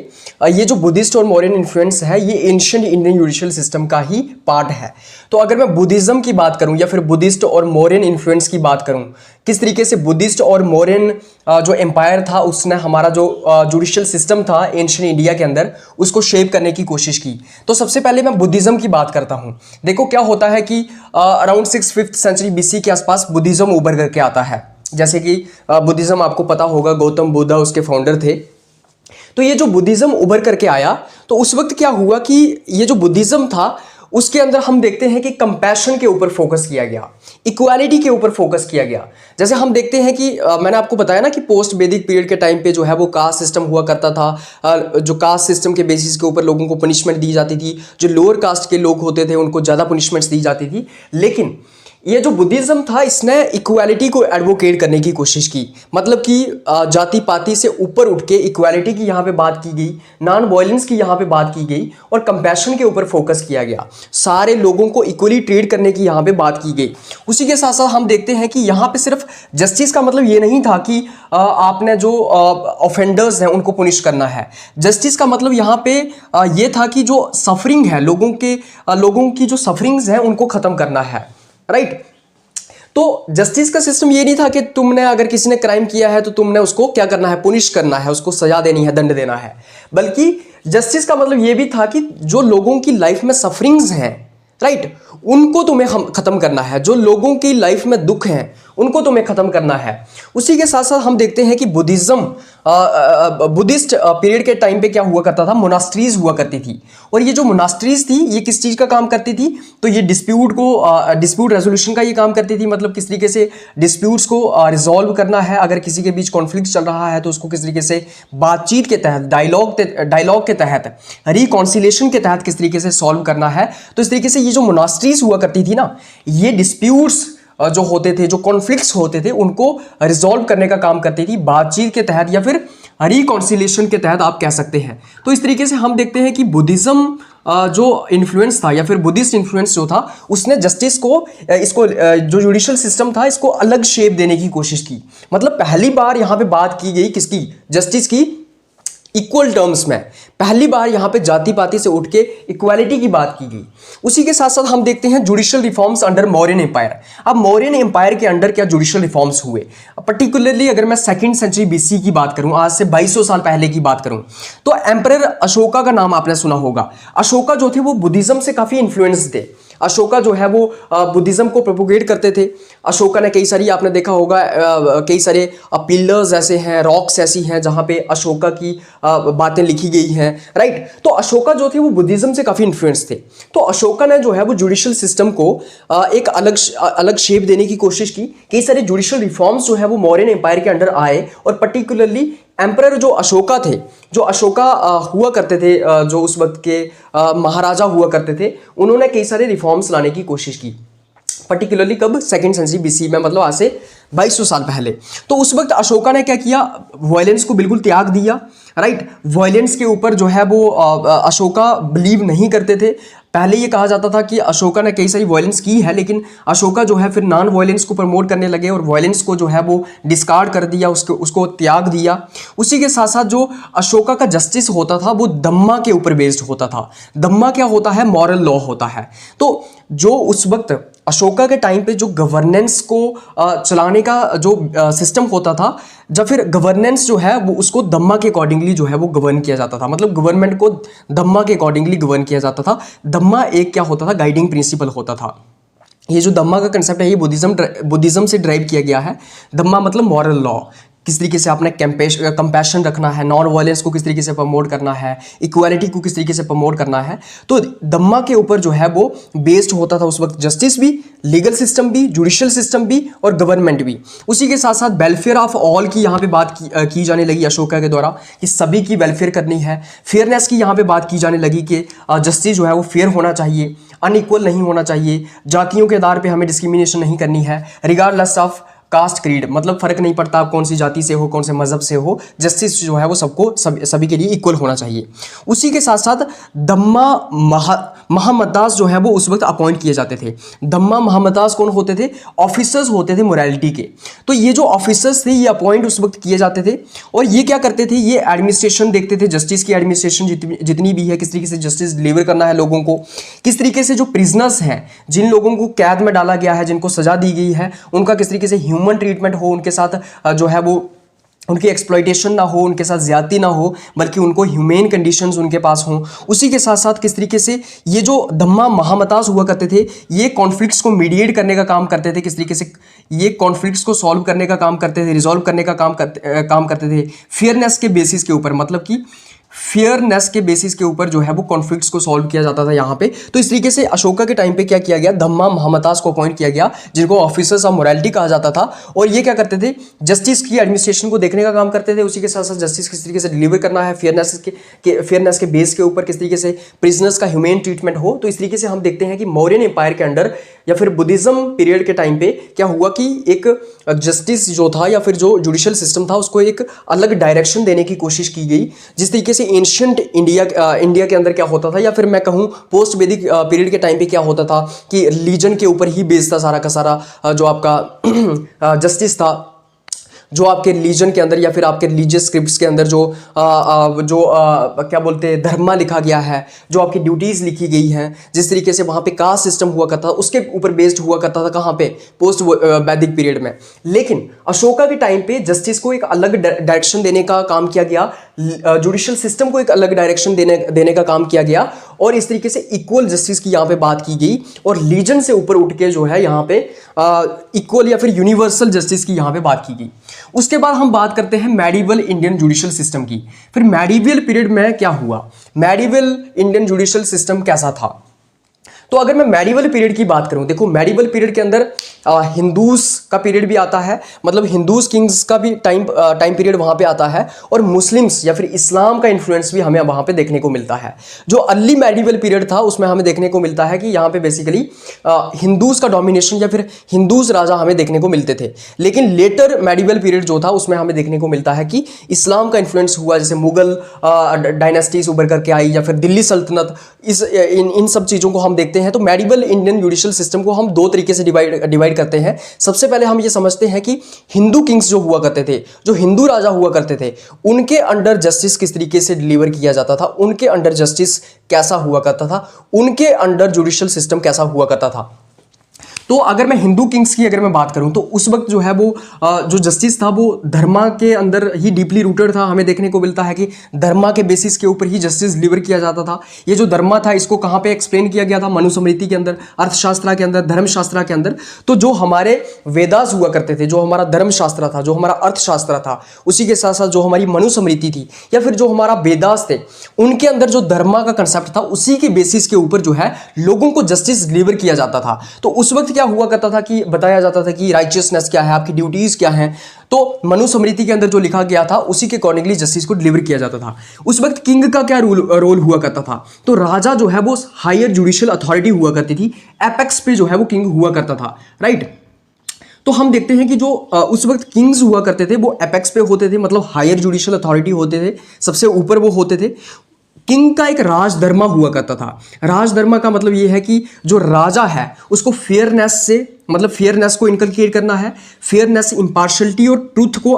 ये जो बुद्धिस्ट और मौर्यन इन्फ्लुएंस है ये एंशिएंट इंडियन जुडिशियल सिस्टम का ही पार्ट है। तो अगर मैं बुद्धिज्म की बात करूँ या फिर बुद्धिस्ट और मौर्यन इन्फ्लुएंस की बात करूँ, किस तरीके से बुद्धिस्ट और मौर्यन जो एम्पायर था उसने हमारा जो जुडिशियल सिस्टम था एंशिएंट इंडिया के अंदर उसको शेप करने की कोशिश की। तो सबसे पहले मैं बुद्धिज्म की बात करता हूँ। देखो क्या होता है कि अराउंड 5th सेंचुरी बीसी के आसपास बुद्धिज्म उभर करके आता है। जैसे कि बुद्धिज्म आपको पता होगा, गौतम बुद्ध उसके फाउंडर थे। तो ये जो बुद्धिज्म उभर करके आया तो उस वक्त क्या हुआ कि ये जो बुद्धिज्म था उसके अंदर हम देखते हैं कि कंपैशन के ऊपर फोकस किया गया, इक्वालिटी के ऊपर फोकस किया गया। जैसे हम देखते हैं कि मैंने आपको बताया ना कि पोस्ट वैदिक पीरियड के टाइम पे जो है वो कास्ट सिस्टम हुआ करता था। जो कास्ट सिस्टम के बेसिस के ऊपर लोगों को पनिशमेंट दी जाती थी, जो लोअर कास्ट के लोग होते थे उनको ज़्यादा पनिशमेंट्स दी जाती थी। लेकिन ये जो बुद्धिज्म था इसने इक्वालिटी को एडवोकेट करने की कोशिश की, मतलब कि जाति पाति से ऊपर उठ के इक्वालिटी की यहाँ पे बात की गई, नॉन वायलेंस की यहाँ पे बात की गई और कंपैशन के ऊपर फोकस किया गया, सारे लोगों को इक्वली ट्रीट करने की यहाँ पे बात की गई। उसी के साथ साथ हम देखते हैं कि यहाँ पे सिर्फ जस्टिस का मतलब ये नहीं था कि आपने जो ऑफेंडर्स हैं उनको पुनिश करना है। जस्टिस का मतलब यहाँ पे ये था कि जो सफरिंग है लोगों की जो सफरिंग्स हैं उनको ख़त्म करना है, राइट। तो जस्टिस का सिस्टम ये नहीं था कि तुमने अगर किसी ने क्राइम किया है तो तुमने उसको क्या करना है, पुनिश करना है, उसको सजा देनी है, दंड देना है। बल्कि जस्टिस का मतलब ये भी था कि जो लोगों की लाइफ में सफरिंग्स हैं, राइट। उनको तुम्हें हम खत्म करना है, जो लोगों की लाइफ में दुख हैं उनको तुम्हें खत्म करना है। उसी के साथ साथ हम देखते हैं कि बुद्धिस्ट पीरियड के टाइम पे क्या हुआ करता था, मोनास्ट्रीज हुआ करती थी। और ये जो मोनास्ट्रीज थी ये किस चीज का काम करती थी, तो ये डिस्प्यूट रेजोल्यूशन का ये काम करती थी। मतलब किस तरीके से डिस्प्यूट्स को रिजॉल्व करना है, अगर किसी के बीच कॉन्फ्लिक्ट चल रहा है तो उसको किस तरीके से बातचीत के तहत, डायलॉग के तहत, रिकॉन्सिलेशन के तहत किस तरीके से सॉल्व करना है। तो इस तरीके से ये जो मोनास्ट्रीज हुआ करती थी ना, ये डिस्प्यूट्स जो होते थे, जो कॉन्फ्लिक्ट्स होते थे, उनको रिजॉल्व करने का काम करती थी बातचीत के तहत या फिर रिकॉन्सिलेशन के तहत आप कह सकते हैं। तो इस तरीके से हम देखते हैं कि बुद्धिज्म जो इन्फ्लुएंस था या फिर बुद्धिस्ट इन्फ्लुएंस जो था, उसने जस्टिस को इसको जो जुडिशियल सिस्टम था इसको अलग शेप देने की कोशिश की। मतलब पहली बार यहां पे बात की गई किसकी, जस्टिस की, इक्वल टर्म्स में। पहली बार यहां पे जाति पाति से उठ के इक्वालिटी की बात की गई। उसी के साथ साथ हम देखते हैं judicial reforms under Mauryan empire. अब मौर्यन एम्पायर के अंडर क्या जुडिशियल रिफॉर्म्स हुए, पर्टिकुलरली अगर मैं 2nd सेंचुरी BC की बात करूं, आज से 2200 साल पहले की बात करूं, तो एम्परर अशोका का नाम आपने सुना होगा। अशोका जो थे वो बुद्धिज्म से काफी इन्फ्लुएंस थे। अशोका जो है वो बुद्धिज्म को प्रोपोगेट करते थे। अशोका ने कई सारी, आपने देखा होगा, कई सारे पिलर्स ऐसे हैं, रॉक्स ऐसी हैं जहां पे अशोका की बातें लिखी गई हैं, राइट। तो अशोका जो थे वो बुद्धिज्म से काफी इन्फ्लुएंस थे। तो अशोका ने जो है वो जुडिशियल सिस्टम को एक अलग शेप देने की कोशिश की। कई सारे जुडिशियल रिफॉर्म्स जो है वो मौर्यन एम्पायर के अंडर आए, और पर्टिकुलरली एम्परर जो अशोका थे, जो अशोका हुआ करते थे, जो उस वक्त के महाराजा हुआ करते थे, उन्होंने कई सारे रिफॉर्म्स लाने की कोशिश की। पर्टिकुलरली कब, 2nd सेंचुरी BC में, मतलब आज से 2200 साल पहले। तो उस वक्त अशोका ने क्या किया, वायलेंस को बिल्कुल त्याग दिया, राइट। वायलेंस के ऊपर जो है वो अशोका बिलीव नहीं करते थे। पहले ये कहा जाता था कि अशोका ने कई सारी वायलेंस की है, लेकिन अशोका जो है फिर नॉन वायलेंस को प्रमोट करने लगे और वायलेंस को जो है वो डिस्कार्ड कर दिया, उसको त्याग दिया। उसी के साथ साथ जो अशोका का जस्टिस होता था वो धम्मा के ऊपर बेस्ड होता था। धम्मा क्या होता है, मॉरल लॉ होता है। तो जो उस वक्त अशोका के टाइम पे जो गवर्नेंस को चलाने का जो सिस्टम होता था, जब फिर गवर्नेंस जो है वो उसको धम्मा के अकॉर्डिंगली जो है वो गवर्न किया जाता था। मतलब गवर्नमेंट को धम्मा के अकॉर्डिंगली गवर्न किया जाता था। धम्मा एक क्या होता था, गाइडिंग प्रिंसिपल होता था। ये जो धम्मा का कंसेप्ट है ये बुद्धिज्म से ड्राइव किया गया है। धम्मा मतलब मॉरल लॉ, किस तरीके से आपने कंपैशन रखना है, नॉन वायलेंस को किस तरीके से प्रमोट करना है, इक्वालिटी को किस तरीके से प्रमोट करना है। तो धम्मा के ऊपर जो है वो बेस्ड होता था उस वक्त जस्टिस भी, लीगल सिस्टम भी, जुडिशियल सिस्टम भी और गवर्नमेंट भी। उसी के साथ साथ वेलफेयर ऑफ ऑल की यहाँ पे बात की जाने लगी अशोका के द्वारा, कि सभी की वेलफेयर करनी है। फेयरनेस की यहाँ पे बात की जाने लगी कि जस्टिस जो है वो फेयर होना चाहिए, अनइक्वल नहीं होना चाहिए, जातियों के आधार पर हमें डिस्क्रिमिनेशन नहीं करनी है, रिगार्डलेस ऑफ कास्ट क्रीड, मतलब फर्क नहीं पड़ता आप कौन सी जाति से हो, कौन से मजहब से हो, जस्टिस जो है वो सभी के लिए इक्वल होना चाहिए। उसी के साथ साथ धम्मा महामदास जो है वो उस वक्त अपॉइंट किए जाते थे। धम्मा महामदास कौन होते थे, ऑफिसर्स होते थे मोरालिटी के। तो ये जो ऑफिसर्स थे ये अपॉइंट उस वक्त किए जाते थे, और ये क्या करते थे, ये एडमिनिस्ट्रेशन देखते थे, जस्टिस की एडमिनिस्ट्रेशन जितनी भी है, किस तरीके से जस्टिस डिलीवर करना है लोगों को, किस तरीके से जो प्रिजनर्स हैं, जिन लोगों को कैद में डाला गया है, जिनको सजा दी गई है, उनका किस तरीके से ह्यूमन ट्रीटमेंट हो, उनके साथ जो है वो उनकी एक्सप्लॉइटेशन ना हो, उनके साथ ज्यादती ना हो, बल्कि उनको ह्यूमेन कंडीशंस उनके पास हों। उसी के साथ साथ किस तरीके से ये जो धम्मा महामतास हुआ करते थे, ये कॉन्फ्लिक्ट्स को मीडिएट करने का काम करते थे, किस तरीके से ये कॉन्फ्लिक्ट्स को सॉल्व करने का काम करते थे, रिजॉल्व करने का काम करते थे फेयरनेस के बेसिस के ऊपर। मतलब कि फेयरनेस के बेसिस के ऊपर जो है वो कॉन्फ्लिक्ट्स को सॉल्व किया जाता था यहाँ पे। तो इस तरीके से अशोका के टाइम पे क्या किया गया, धम्मा महामतास को अपॉइंट किया गया, जिनको ऑफिसर्स ऑफ मोरालिटी कहा जाता था। और ये क्या करते थे, जस्टिस की एडमिनिस्ट्रेशन को देखने का काम करते थे। उसी के साथ साथ जस्टिस किस तरीके से डिलीवर करना है, फेयरनेस के बेस के ऊपर किस तरीके से प्रिजनर्स का ह्यूमेन ट्रीटमेंट हो। तो इस तरीके से हम देखते हैं कि मौर्यन एम्पायर के अंडर या फिर बुद्धिज्म पीरियड के टाइम पे क्या हुआ कि एक जस्टिस जो था या फिर जो जुडिशियल सिस्टम था उसको एक अलग डायरेक्शन देने की कोशिश की गई। जिस तरीके से एंशिएंट इंडिया के अंदर क्या होता था, या फिर मैं कहूँ पोस्ट वैदिक पीरियड के टाइम पे क्या होता था कि रिलीजन के ऊपर ही बेस्ड था सारा का सारा जो आपका जस्टिस था, जो आपके रिलीजन के अंदर या फिर आपके रिलीजियस स्क्रिप्ट्स के अंदर जो क्या बोलते हैं धर्मा लिखा गया है, जो आपकी ड्यूटीज लिखी गई हैं, जिस तरीके से वहाँ पे कास्ट सिस्टम हुआ करता था उसके ऊपर बेस्ड हुआ करता था। कहाँ पे, पोस्ट वैदिक पीरियड में। लेकिन अशोका के टाइम पे जस्टिस को एक अलग डायरेक्शन देने का काम किया गया, जुडिशियल सिस्टम को एक अलग डायरेक्शन देने का काम किया गया, और इस तरीके से इक्वल जस्टिस की यहाँ पे बात की गई और लीजन से ऊपर उठ के जो है यहाँ पे इक्वल या फिर यूनिवर्सल जस्टिस की यहाँ पे बात की गई। उसके बाद हम बात करते हैं मेडिवल इंडियन जुडिशियल सिस्टम की। फिर मेडिवल पीरियड में क्या हुआ, मेडिवल इंडियन जुडिशियल सिस्टम कैसा था। तो अगर मैं मेडिवल पीरियड की बात करूं, देखो मेडिवल पीरियड के अंदर हिंदूज का पीरियड भी आता है, मतलब हिंदूज किंग्स का भी टाइम पीरियड वहां पे आता है, और मुस्लिम्स या फिर इस्लाम का इन्फ्लुएंस भी हमें वहां पे देखने को मिलता है। जो अर्ली मेडिवल पीरियड था उसमें हमें देखने को मिलता है कि यहाँ पे बेसिकली हिंदूज का डोमिनेशन या फिर हिंदूज राजा हमें देखने को मिलते थे। लेकिन लेटर मेडिवल पीरियड जो था उसमें हमें देखने को मिलता है कि इस्लाम का इन्फ्लुएंस हुआ, जैसे मुगल डायनेस्टीज उभर करके आई या फिर दिल्ली सल्तनत, इन सब चीज़ों को हम देखते हैं। तो मेडिवल इंडियन जुडिशियल सिस्टम को हम दो तरीके से डिवाइड करते हैं। सबसे पहले हम ये समझते हैं कि हिंदू किंग्स जो हुआ करते थे, जो हिंदू राजा हुआ करते थे, उनके अंडर जस्टिस किस तरीके से डिलीवर किया जाता था, उनके अंडर जस्टिस कैसा हुआ करता था, उनके अंडर जुडिशियल सिस्टम कैसा हुआ करता था। तो अगर मैं हिंदू किंग्स की अगर मैं बात करूं तो उस वक्त जो है वो जो जस्टिस था वो धर्मा के अंदर ही डीपली रूटेड था। हमें देखने को मिलता है कि धर्मा के बेसिस के ऊपर ही जस्टिस डिलीवर किया जाता था। ये जो धर्मा था इसको कहाँ पे एक्सप्लेन किया गया था, मनुस्मृति के अंदर, अर्थशास्त्र के अंदर, धर्मशास्त्र के अंदर। तो जो हमारे वेदास हुआ करते थे, जो हमारा धर्मशास्त्र था, जो हमारा अर्थशास्त्र था, उसी के साथ साथ जो हमारी मनुस्मृति थी या फिर जो हमारा वेदास थे, उनके अंदर जो धर्मा का कंसेप्ट था उसी के बेसिस के ऊपर जो है लोगों को जस्टिस डिलीवर किया जाता था। तो उस वक्त क्या हुआ करता था कि बताया जाता था कि राइचियसनेस क्या है, आपकी ड्यूटीज क्या हैं। तो मनुस्मृति के अंदर जो लिखा गया था उसी के अकॉर्डिंगली जस्टिस को डिलीवर किया जाता था। उस वक्त किंग का क्या रोल हुआ करता था, तो राजा जो है वो हायर जुडिशियल अथॉरिटी हुआ करती थी, एपेक्स पे जो है वो किंग हुआ करता था, राइट। तो हम देखते हैं कि जो उस वक्त किंग्स हुआ करते थे वो एपेक्स पे होते थे, मतलब हायर जुडिशियल अथॉरिटी होते थे, सबसे ऊपर वो होते थे। किंग का एक राजधर्मा हुआ करता था। राजधर्मा का मतलब ये है कि जो राजा है उसको फेयरनेस से, मतलब फेयरनेस को इनकलकेट करना है, फेयरनेस, इंपार्शियलिटी और ट्रूथ को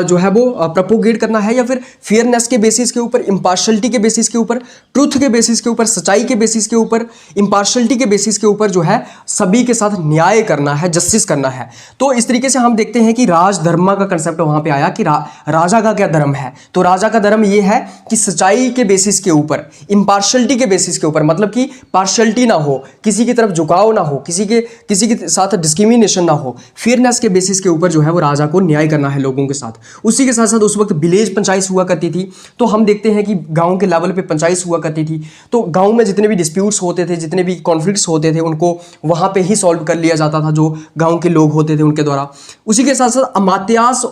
जो है वो प्रोपोगेट करना है, या फिर फेयरनेस के बेसिस के ऊपर, इंपार्शियलिटी के बेसिस के ऊपर, ट्रूथ के बेसिस के ऊपर, सच्चाई के बेसिस के ऊपर, इंपार्शियलिटी के बेसिस के ऊपर जो है सभी के साथ न्याय करना है, जस्टिस करना है। तो इस तरीके से हम देखते हैं कि राजधर्मा का कंसेप्ट वहां पे आया कि राजा का क्या धर्म है। तो राजा का धर्म ये है कि सच्चाई के बेसिस के ऊपर, इंपार्शियलिटी के बेसिस के ऊपर, मतलब कि पार्शियलिटी ना हो, किसी की तरफ झुकाव ना हो, किसी के साथ डिस्क्रिमिनेशन ना हो, फेयरनेस के बेसिस के ऊपर जो है वो राजा को न्याय करना है लोगों के साथ। उसी के साथ साथ उस वक्त विलेज पंचायत हुआ करती थी। तो हम देखते हैं कि गांव के लेवल पे पंचायत हुआ करती थी। तो गांव में जितने भी डिस्प्यूट्स होते थे, जितने भी कॉन्फ्लिक्ट्स होते थे, उनको वहां पे ही सॉल्व कर लिया जाता था जो गांव के लोग होते थे उनके द्वारा। उसी के साथ साथ अमात्यास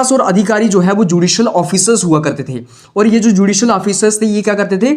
और अधिकारी जो है वो जुडिशियल ऑफिसर्स हुआ करते थे। और ये जो जुडिशियल ऑफिसर्स थे ये क्या करते थे,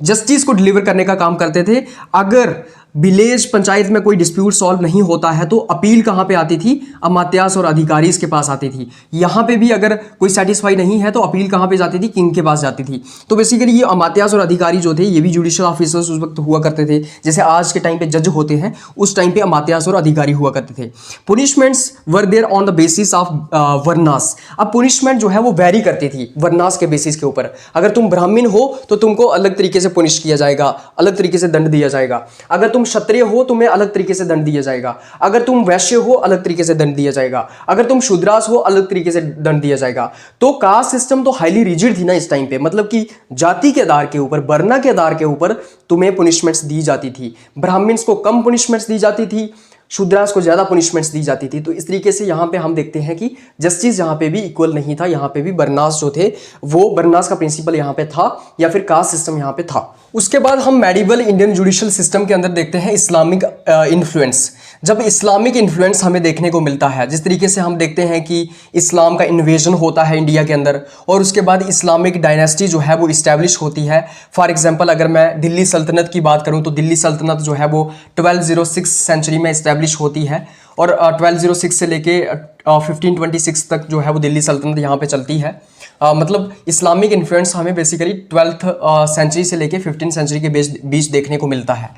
जस्टिस को डिलीवर करने का काम करते थे। अगर विलेज पंचायत में कोई डिस्प्यूट सॉल्व नहीं होता है तो अपील कहाँ पे आती थी, अमात्यास और अधिकारी इसके पास आती थी। यहाँ पे भी अगर कोई सेटिस्फाई नहीं है तो अपील कहाँ पे जाती थी, किंग के पास जाती थी। तो बेसिकली ये अमात्यास और अधिकारी जो थे ये भी जुडिशियल ऑफिसर्स उस वक्त हुआ करते थे। जैसे आज के टाइम पे जज होते हैं, उस टाइम पे अमात्यास और अधिकारी हुआ करते थे। Punishments were there on the basis of varnas. अब पुनिशमेंट जो है वो वेरी करती थी वर्नास के बेसिस के ऊपर। अगर तुम ब्राह्मण हो तो तुमको अलग तरीके से पुनिश किया जाएगा, अलग तरीके से दंड दिया जाएगा। अगर तुम क्षत्रिय हो तुम्हें अलग तरीके से दंड दिया जाएगा। अगर तुम वैश्य हो अलग तरीके से दंड दिया जाएगा। अगर तुम शूद्रास हो अलग तरीके से दंड दिया जाएगा। तो कास्ट सिस्टम तो हाईली रिजिड थी ना इस टाइम पे, मतलब कि जाति के आधार के ऊपर, वर्ण के आधार के ऊपर तुम्हें पुनिशमेंट्स दी जाती थी। ब्राह्मण्स को कम पुनिशमेंट्स दी जाती थी, शूद्रास को ज्यादा पुनिशमेंट्स दी जाती थी। तो इस तरीके से यहाँ पे हम देखते हैं कि जस्टिस यहाँ पे भी इक्वल नहीं था। यहाँ पे भी बर्नास जो थे वो बर्नास का प्रिंसिपल यहाँ पे था या फिर कास्ट सिस्टम यहाँ पे था। उसके बाद हम मेडिवल इंडियन जुडिशियल सिस्टम के अंदर देखते हैं इस्लामिक इन्फ्लुएंस। जब इस्लामिक इन्फ्लुएंस हमें देखने को मिलता है, जिस तरीके से हम देखते हैं कि इस्लाम का इन्वेजन होता है इंडिया के अंदर और उसके बाद इस्लामिक डायनेस्टी जो है वो इस्टेब्लिश होती है। फॉर एग्जांपल अगर मैं दिल्ली सल्तनत की बात करूं तो दिल्ली सल्तनत जो है वो 1206 सेंचुरी में इस्टेब्लिश होती है और 1206 से लेके 1526 तक जो है वो दिल्ली सल्तनत यहाँ पे चलती है। मतलब इस्लामिक इन्फ्लुएंस हमें बेसिकली 12th सेंचुरी से लेके 15th सेंचुरी के बीच देखने को मिलता है।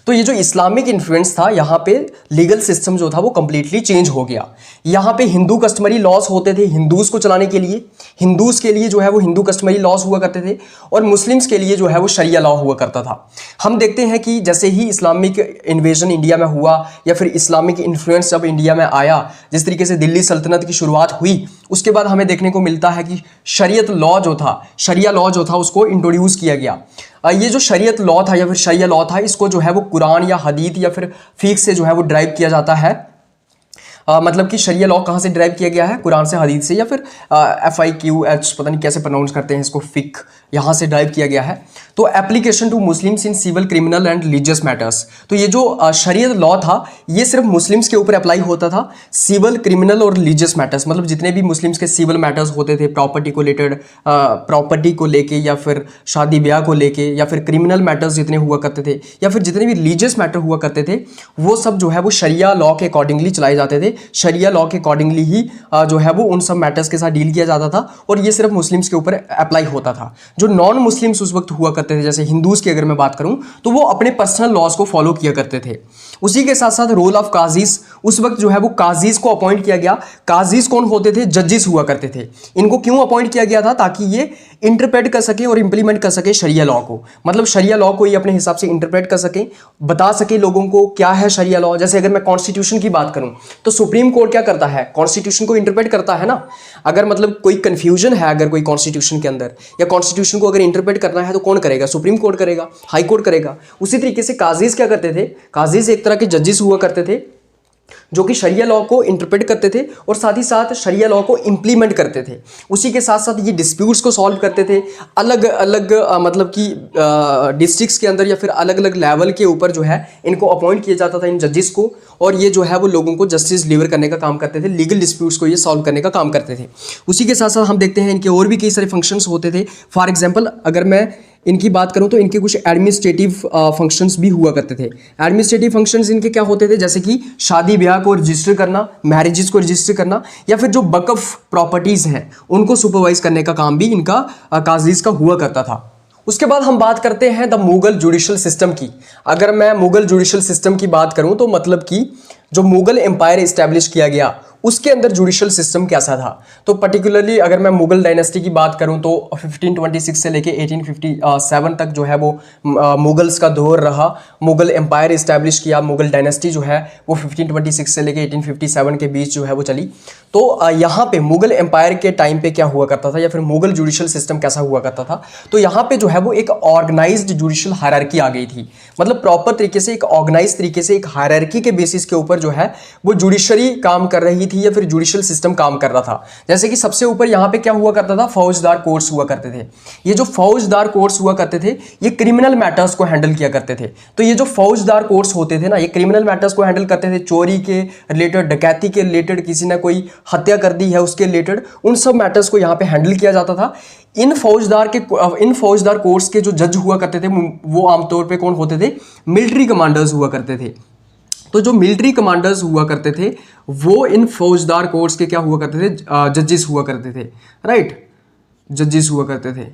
तो ये जो इस्लामिक इन्फ्लुएंस था यहाँ पे लीगल सिस्टम जो था वो कंप्लीटली चेंज हो गया। यहाँ पे हिंदू कस्टमरी लॉज होते थे हिंदूज को चलाने के लिए, हिंदूज के लिए जो है वो हिंदू कस्टमरी लॉज हुआ करते थे, और मुस्लिम्स के लिए जो है वो शरिया लॉ हुआ करता था। हम देखते हैं कि जैसे ही इस्लामिक इन्वेजन इंडिया में हुआ या फिर इस्लामिक इन्फ्लुएंस जब इंडिया में आया, जिस तरीके से दिल्ली सल्तनत की शुरुआत हुई, उसके बाद हमें देखने को मिलता है कि शरीयत लॉ जो था, शरिया लॉ जो था, उसको इंट्रोड्यूस किया गया। ये जो शरीयत लॉ था या फिर शरिया लॉ था, इसको जो है वो कुरान या हदीत या फिर फीक से जो है वो ड्राइव किया जाता है। मतलब कि शरिया लॉ कहाँ से ड्राइव किया गया है? कुरान से, हदीत से, या फिर FIQH पता नहीं कैसे प्रोनाउंस करते हैं इसको, फिक, यहाँ से ड्राइव किया गया है। तो application to Muslims in civil, criminal and religious matters. तो ये जो शरीयत लॉ था ये सिर्फ मुस्लिम्स के ऊपर अप्लाई होता था, सिविल, क्रिमिनल और रिलीजियस मैटर्स, मतलब जितने भी मुस्लिम्स के सिविल मैटर्स होते थे, प्रॉपर्टी को रिलेटेड, प्रॉपर्टी को लेके या फिर शादी ब्याह को लेके, या फिर क्रिमिनल मैटर्स जितने हुआ करते थे, या फिर जितने भी रिलीजियस मैटर हुआ करते थे, वो सब जो है वो शरिया लॉ के अकॉर्डिंगली चलाए जाते थे। शरिया लॉ के अकॉर्डिंगली ही जो है वो उन सब मैटर्स के साथ डील किया जाता था, और ये सिर्फ मुस्लिम्स के ऊपर अप्लाई होता था। जो नॉन मुस्लिम्स उस वक्त हुआ करते थे, जैसे हिंदूज की अगर मैं बात करूं, तो वो अपने पर्सनल लॉज को फॉलो किया करते थे। उसी के साथ साथ रोल ऑफ काजीज, उस वक्त जो है वो काजीज को अपॉइंट किया गया। काजीज कौन होते थे? जजेस हुआ करते थे। इनको क्यों अपॉइंट किया गया था? ताकि ये इंटरप्रेट कर सके और इंप्लीमेंट कर सके शरिया लॉ को, मतलब शरिया लॉ को ये अपने हिसाब से इंटरप्रेट कर सके, बता सके लोगों को क्या है शरिया लॉ। जैसे अगर मैं कॉन्स्टिट्यूशन की बात करूं तो सुप्रीम कोर्ट क्या करता है? कॉन्स्टिट्यूशन को इंटरप्रेट करता है ना। अगर मतलब कोई कंफ्यूजन है अगर कोई कॉन्स्टिट्यूशन के अंदर, या कॉन्स्टिट्यूशन को अगर इंटरप्रेट करना है, तो कौन करेगा? सुप्रीम कोर्ट करेगा, हाई कोर्ट करेगा। उसी तरीके से काजीज क्या करते थे? काजीज एक तरह के जजेस हुआ करते थे जो कि शरिया लॉ को इंटरप्रेट करते थे और साथ ही साथ शरिया लॉ को इंप्लीमेंट करते थे। उसी के साथ साथ ये डिस्प्यूट्स को सॉल्व करते थे अलग अलग मतलब कि डिस्ट्रिक्ट्स के अंदर, या फिर अलग अलग लेवल के ऊपर जो है इनको अपॉइंट किया जाता था इन जजेस को, और ये जो है वो लोगों को जस्टिस डिलीवर करने का काम करते थे, लीगल डिस्प्यूट्स को ये सॉल्व करने का काम करते थे। उसी के साथ साथ हम देखते हैं इनके और भी कई सारे फंक्शंस होते थे। फॉर एग्जाम्पल अगर मैं इनकी बात करूं तो इनके कुछ एडमिनिस्ट्रेटिव फंक्शंस भी हुआ करते थे। एडमिनिस्ट्रेटिव फंक्शंस इनके क्या होते थे? जैसे कि शादी ब्याह को रजिस्टर करना, मैरिजेस को रजिस्टर करना, या फिर जो वक्फ प्रॉपर्टीज़ हैं उनको सुपरवाइज करने का काम भी इनका काजीज का हुआ करता था। उसके बाद हम बात करते हैं द मुगल जुडिशल सिस्टम की। अगर मैं मुगल जुडिशल सिस्टम की बात करूं तो मतलब कि जो मुगल एम्पायर इस्टेब्लिश किया गया उसके अंदर जुडिशल सिस्टम कैसा था। तो पर्टिकुलरली अगर मैं मुगल डायनेस्टी की बात करूं तो 1526 से लेके 1857 तक जो है वो मुगल्स का दौर रहा। मुगल एम्पायर इस्टेब्लिश किया, मुगल डायनेस्टी जो है वो 1526 से लेके 1857 के बीच जो है वो चली। तो यहाँ पे मुगल एम्पायर के टाइम पे क्या हुआ करता था, या फिर मुगल जुडिशल सिस्टम कैसा हुआ करता था, तो यहाँ पे जो है वो एक ऑर्गेनाइज्ड जुडिशल हायरार्की आ गई थी। मतलब प्रॉपर तरीके से एक ऑर्गेनाइज तरीके से एक हायरार्की के बेसिस के ऊपर जो है वो जुडिशरी काम कर रही थी, या फिर जुडिशियल सिस्टम काम कर रहा था। जैसे कि सबसे ऊपर यहाँ पे क्या हुआ करता था? फौजदार कोर्ट्स हुआ करते थे। ये जो फौजदार कोर्ट्स हुआ करते थे ये क्रिमिनल मैटर्स को हैंडल किया करते थे। तो ये जो फौजदार कोर्ट्स होते थे ना, ये क्रिमिनल मैटर्स को हैंडल करते थे। चोरी के रिलेटेड, डकैती के रिलेटेड, किसी ने कोई हत्या कर दी है उसके रिलेटेड, उन सब मैटर्स को यहाँ पे हैंडल किया जाता था। इन फौजदार कोर्ट्स के जो जज हुआ करते थे वो आमतौर पर कौन होते थे? मिलिट्री कमांडर्स हुआ करते थे। तो जो मिलिट्री कमांडर्स हुआ करते थे वो इन फौजदार कोर्ट्स के क्या हुआ करते थे? जजेस हुआ करते थे, राइट, जजेस हुआ करते थे।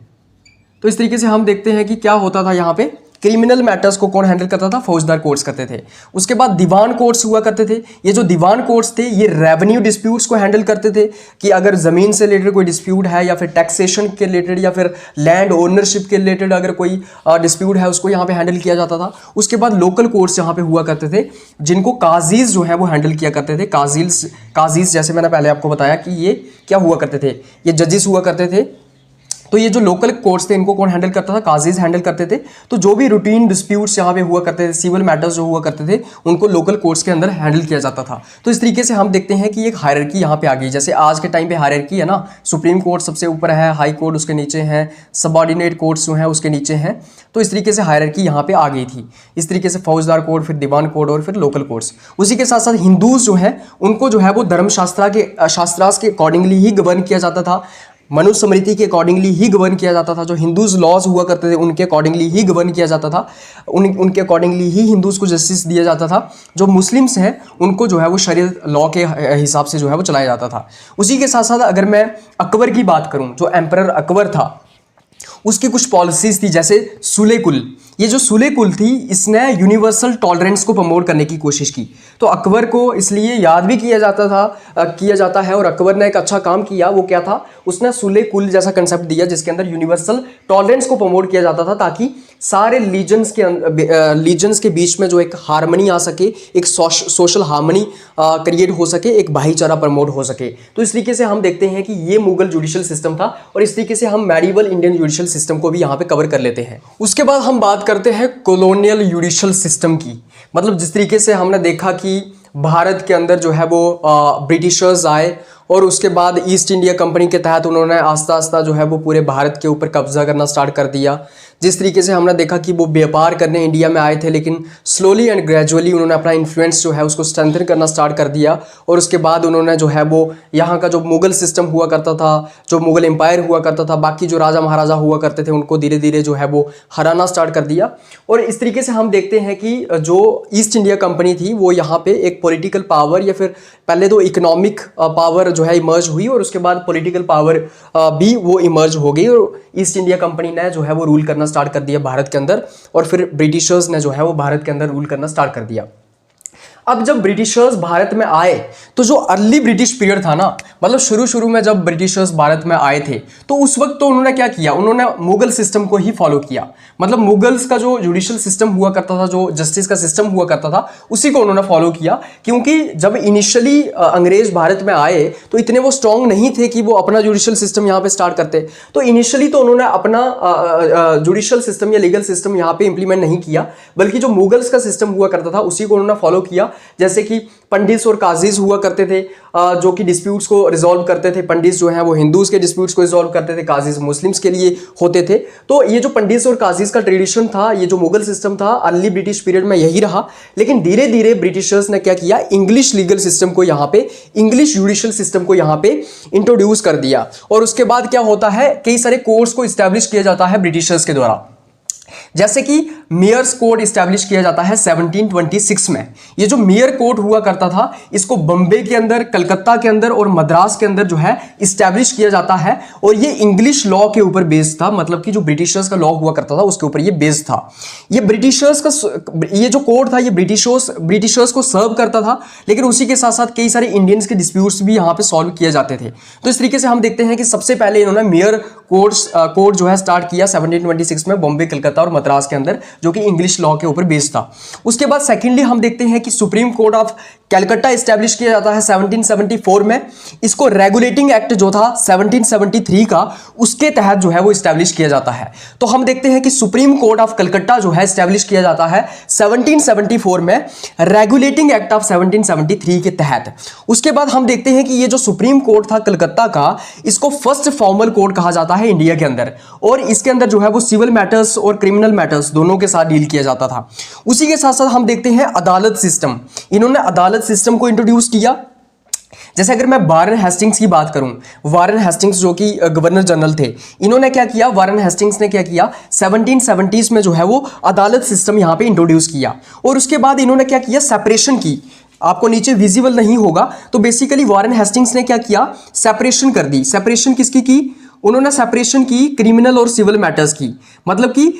तो इस तरीके से हम देखते हैं कि क्या होता था यहाँ पे, क्रिमिनल मैटर्स को कौन हैंडल करता था? फौजदार कोर्ट्स करते थे। उसके बाद दीवान कोर्ट्स हुआ करते थे। ये जो दीवान कोर्ट्स थे ये रेवेन्यू डिस्प्यूट्स को हैंडल करते थे, कि अगर ज़मीन से रिलेटेड कोई डिस्प्यूट है, या फिर टैक्सेशन के रिलेटेड, या फिर लैंड ओनरशिप के रिलेटेड अगर कोई डिस्प्यूट है उसको यहाँ पे हैंडल किया जाता था। उसके बाद लोकल कोर्ट्स यहाँ पे हुआ करते थे जिनको काजीज जो है वो हैंडल किया करते थे। काजीज जैसे मैंने पहले आपको बताया कि ये क्या हुआ करते थे? ये जजेस हुआ करते थे। तो ये जो लोकल कोर्ट्स थे इनको कौन हैंडल करता था? काजीज हैंडल करते थे। तो जो भी रूटीन डिस्प्यूट्स यहाँ पे हुआ करते थे, सिविल मैटर्स जो हुआ करते थे, उनको लोकल कोर्ट्स के अंदर हैंडल किया जाता था। तो इस तरीके से हम देखते हैं कि एक हायरार्की यहाँ पे आ गई। जैसे आज के टाइम पे हायरार्की है ना, सुप्रीम कोर्ट सबसे ऊपर है, हाई कोर्ट उसके नीचे है, सबऑर्डिनेट कोर्ट्स जो हैं उसके नीचे हैं। तो इस तरीके से हायरार्की यहाँ पे आ गई थी। इस तरीके से फौजदार कोर्ट, फिर दीवान कोर्ट और फिर लोकल कोर्ट्स। उसी के साथ साथ हिंदूज जो हैं उनको जो है वो धर्मशास्त्रा के शास्त्रास के अकॉर्डिंगली ही गवर्न किया जाता था, मनुस्मृति के अकॉर्डिंगली ही गवर्न किया जाता था। जो हिंदूज लॉज हुआ करते थे उनके अकॉर्डिंगली ही गवर्न किया जाता था, उनके अकॉर्डिंगली ही हिंदूज को जस्टिस दिया जाता था। जो मुस्लिम्स हैं उनको जो है वो शरीयत लॉ के हिसाब से जो है वो चलाया जाता था। उसी के साथ साथ अगर मैं अकबर की बात करूं, जो एम्परर अकबर था उसकी कुछ पॉलिसीज थी, जैसे सुले कुल। ये जो सुले कुल थी इसने यूनिवर्सल टॉलरेंस को प्रमोट करने की कोशिश की। तो अकबर को इसलिए याद भी किया जाता है और अकबर ने एक अच्छा काम किया। वो क्या था, उसने सुले कुल जैसा कंसेप्ट दिया जिसके अंदर यूनिवर्सल टॉलरेंस को प्रमोट किया जाता था, ताकि सारे लीजन्स के बीच में जो एक हार्मनी आ सके, एक सोशल हार्मनी क्रिएट हो सके, एक भाईचारा प्रमोट हो सके। तो इस तरीके से हम देखते हैं कि ये मुगल जुडिशल सिस्टम था और इस तरीके से हम मेडिवल इंडियन जुडिशल सिस्टम को भी यहाँ पे कवर कर लेते हैं। उसके बाद हम बात करते हैं कॉलोनियल जुडिशल सिस्टम की। मतलब जिस तरीके से हमने देखा कि भारत के अंदर जो है वो ब्रिटिशर्स आए और उसके बाद ईस्ट इंडिया कंपनी के तहत उन्होंने आस्ता आस्ता जो है वो पूरे भारत के ऊपर कब्जा करना स्टार्ट कर दिया। जिस तरीके से हमने देखा कि वो व्यापार करने इंडिया में आए थे, लेकिन स्लोली एंड ग्रेजुअली उन्होंने अपना इन्फ्लुएंस जो है उसको स्ट्रेंथन करना स्टार्ट कर दिया और उसके बाद उन्होंने जो है वो यहाँ का जो मुगल सिस्टम हुआ करता था, जो मुगल एम्पायर हुआ करता था, बाकी जो राजा महाराजा हुआ करते थे, उनको धीरे धीरे जो है वो हराना स्टार्ट कर दिया। और इस तरीके से हम देखते हैं कि जो ईस्ट इंडिया कंपनी थी वो यहाँ पे एक पॉलिटिकल पावर या फिर पहले तो इकोनॉमिक पावर जो है इमर्ज हुई और उसके बाद पॉलिटिकल पावर भी वो इमर्ज हो गई और ईस्ट इंडिया कंपनी ने जो है वो रूल करना स्टार्ट कर दिया भारत के अंदर और फिर ब्रिटिशर्स ने जो है वो भारत के अंदर रूल करना स्टार्ट कर दिया। अब जब ब्रिटिशर्स भारत में आए तो जो अर्ली ब्रिटिश पीरियड था ना, मतलब शुरू में जब ब्रिटिशर्स भारत में आए थे तो उस वक्त तो उन्होंने क्या किया, उन्होंने मुगल सिस्टम को ही फॉलो किया। मतलब मुगल्स का जो जुडिशल सिस्टम हुआ करता था, जो जस्टिस का सिस्टम हुआ करता था, उसी को उन्होंने फॉलो किया। क्योंकि जब इनिशियली अंग्रेज भारत में आए तो इतने वो स्ट्रांग नहीं थे कि वो अपना जुडिशल सिस्टम यहाँ पे स्टार्ट करते। तो इनिशियली तो उन्होंने अपना जुडिशल सिस्टम या लीगल सिस्टम यहाँ पे इंप्लीमेंट नहीं किया, बल्कि जो मुगल्स का सिस्टम हुआ करता था उसी को उन्होंने फॉलो किया। जैसे कि पंडित और काजीज हुआ करते थे जो कि डिस्प्यूट्स को रिजॉल्व करते थे। पंडित जो हैं वो हिंदूज के डिस्प्यूट्स को रिजॉल्व करते थे, काजीज मुस्लिम्स के लिए होते थे। तो ये जो पंडित और काजीज का ट्रेडिशन था, ये जो मुगल सिस्टम था अर्ली ब्रिटिश पीरियड में यही रहा। लेकिन धीरे धीरे ब्रिटिशर्स ने क्या किया, इंग्लिश लीगल सिस्टम को यहाँ पे, इंग्लिश जुडिशियल सिस्टम को यहाँ पे इंट्रोड्यूस कर दिया। और उसके बाद क्या होता है, कई सारे कोर्ट्स को इस्टेब्लिश किया जाता है ब्रिटिशर्स के द्वारा। जैसे कि मेयर्स कोड इस्टेब्लिश किया जाता है 1726 में। ये जो मेयर कोड हुआ करता था इसको बम्बे के अंदर, कलकत्ता के अंदर और मद्रास के अंदर जो है इस्टेब्लिश किया जाता है और ये इंग्लिश लॉ के ऊपर बेस्ड था। मतलब कि जो ब्रिटिशर्स का लॉ हुआ करता था उसके ऊपर ये बेस्ड था। ये ब्रिटिशर्स का ये जो कोड था ये ब्रिटिशर्स को सर्व करता था, लेकिन उसी के साथ साथ कई सारे इंडियंस के डिस्प्यूट्स भी यहाँ पे सॉल्व किए जाते थे। तो इस तरीके से हम देखते हैं कि सबसे पहले इन्होंने मेयर कोड जो है स्टार्ट किया 1726 में बॉम्बे, कलकत्ता और मद्रास के अंदर, जो कि इंग्लिश लॉ के ऊपर बेस्ड था। उसके बाद सेकेंडली हम देखते हैं कि सुप्रीम कोर्ट ऑफ कैलकट्टा इस्टेब्लिश किया जाता है 1774 में। इसको रेगुलेटिंग एक्ट जो था 1773 का, उसके तहत जो है वो इस्टेब्लिश किया जाता है। तो हम देखते हैं कि सुप्रीम कोर्ट ऑफ कलकत्ता जो है इस्टेब्लिश किया जाता है 1774 में रेगुलेटिंग एक्ट ऑफ 1773 के तहत। उसके बाद हम देखते हैं कि ये जो सुप्रीम कोर्ट था कलकत्ता का, इसको फर्स्ट फॉर्मल कोर्ट कहा जाता है इंडिया के अंदर, और इसके अंदर जो है वो सिविल मैटर्स और क्रिमिनल मैटर्स दोनों के साथ डील किया जाता था। उसी के साथ साथ हम देखते हैं अदालत सिस्टम। इन्होंने अदालत सिस्टम को इंट्रोड्यूस किया। जैसे अगर मैं वारेन हेस्टिंग्स की बात करूं, वारेन हेस्टिंग्स जो कि गवर्नर जनरल थे, इन्होंने क्या किया, वारेन हेस्टिंग्स ने क्या किया 1770s में जो है वो अदालत सिस्टम यहां पे इंट्रोड्यूस किया। और उसके बाद इन्होंने क्या किया, सेपरेशन की। आपको नीचे विजिबल नहीं होगा, तो बेसिकली वारेन हेस्टिंग्स ने क्या किया, सेपरेशन कर दी। सेपरेशन किसकी की, उन्होंने सेपरेशन की क्रिमिनल और सिविल मैटर्स की। मतलब कि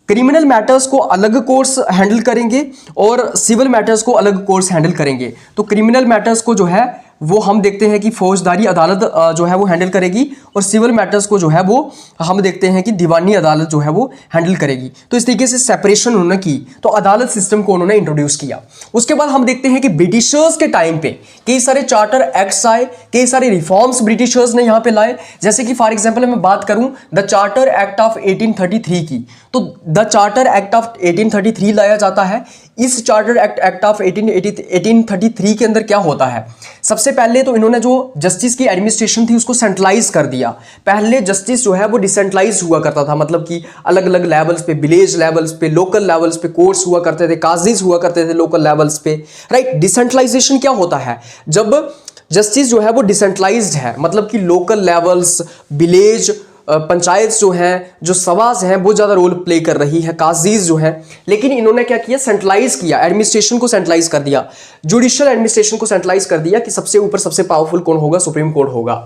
क्रिमिनल मैटर्स को अलग कोर्ट्स हैंडल करेंगे और सिविल मैटर्स को अलग कोर्ट्स हैंडल करेंगे। तो क्रिमिनल मैटर्स को जो है वो हम देखते हैं कि फौजदारी अदालत जो है वो हैंडल करेगी, और सिविल मैटर्स को जो है वो हम देखते हैं कि दीवानी अदालत जो है वो हैंडल करेगी। तो इस तरीके से सेपरेशन उन्होंने की, तो अदालत सिस्टम को उन्होंने इंट्रोड्यूस किया। उसके बाद हम देखते हैं कि ब्रिटिशर्स के टाइम पे कई सारे चार्टर एक्ट्स आए, कई सारे रिफॉर्म्स ब्रिटिशर्स ने यहाँ पे लाए। जैसे कि फॉर एग्जाम्पल मैं बात करूं द चार्टर एक्ट ऑफ 1833 की, तो द चार्टर एक्ट ऑफ 1833 लाया जाता है। इस चार्टर एक्ट ऑफ 1833 के अंदर क्या होता है, सबसे पहले तो इन्होंने जो जस्टिस की एडमिनिस्ट्रेशन थी उसको सेंट्रलाइज कर दिया। पहले जस्टिस जो है वो डिसेंट्रलाइज हुआ करता था, मतलब कि अलग अलग लेवल्स पे, विलेज लेवल्स पे, लोकल लेवल्स पे कोर्ट्स हुआ करते थे, काजीज हुआ करते थे लोकल लेवल्स पे, राइट। डिसेंट्रलाइजेशन क्या होता है, जब जस्टिस जो है वो डिसेंट्रलाइज्ड है, मतलब कि लोकल लेवल्स, विलेज पंचायत जो हैं, जो सभाज हैं, वो ज़्यादा रोल प्ले कर रही है, काजीज जो हैं। लेकिन इन्होंने क्या किया, सेंट्रलाइज किया, एडमिनिस्ट्रेशन को सेंट्रलाइज कर दिया, जुडिशियल एडमिनिस्ट्रेशन को सेंट्रलाइज कर दिया कि सबसे ऊपर सबसे पावरफुल कौन होगा, सुप्रीम कोर्ट होगा।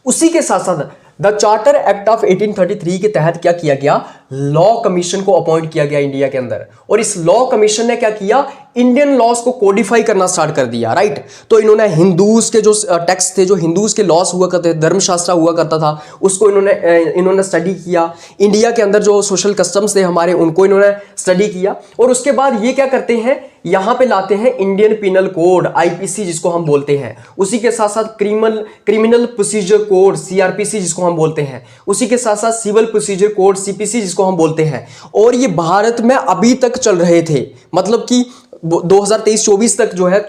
उसी के साथ साथ द चार्टर एक्ट ऑफ 1833 के तहत क्या किया गया, लॉ कमीशन को अपॉइंट किया गया इंडिया के अंदर, और इस लॉ कमीशन ने क्या किया, इंडियन लॉस को कोडिफाई करना स्टार्ट कर दिया, राइट। तो इन्होंने हिंदूज के जो टेक्स्ट थे, जो हिंदूज के लॉस हुआ करते थे, धर्मशास्त्र हुआ करता था, उसको इन्होंने स्टडी किया। इंडिया के अंदर जो सोशल कस्टम्स थे हमारे, उनको इन्होंने स्टडी किया, और उसके बाद ये क्या करते हैं, यहां पे लाते हैं इंडियन पिनल कोड आईपीसी जिसको हम बोलते हैं, उसी के साथ साथ क्रिमिनल प्रोसीजर कोड सीआरपीसी जिसको हम बोलते हैं, उसी के साथ साथ सिविल प्रोसीजर कोड सीपीसी जिसको हम बोलते हैं। और ये भारत में अभी तक चल रहे थे, मतलब कि 2023-24 तक जो है,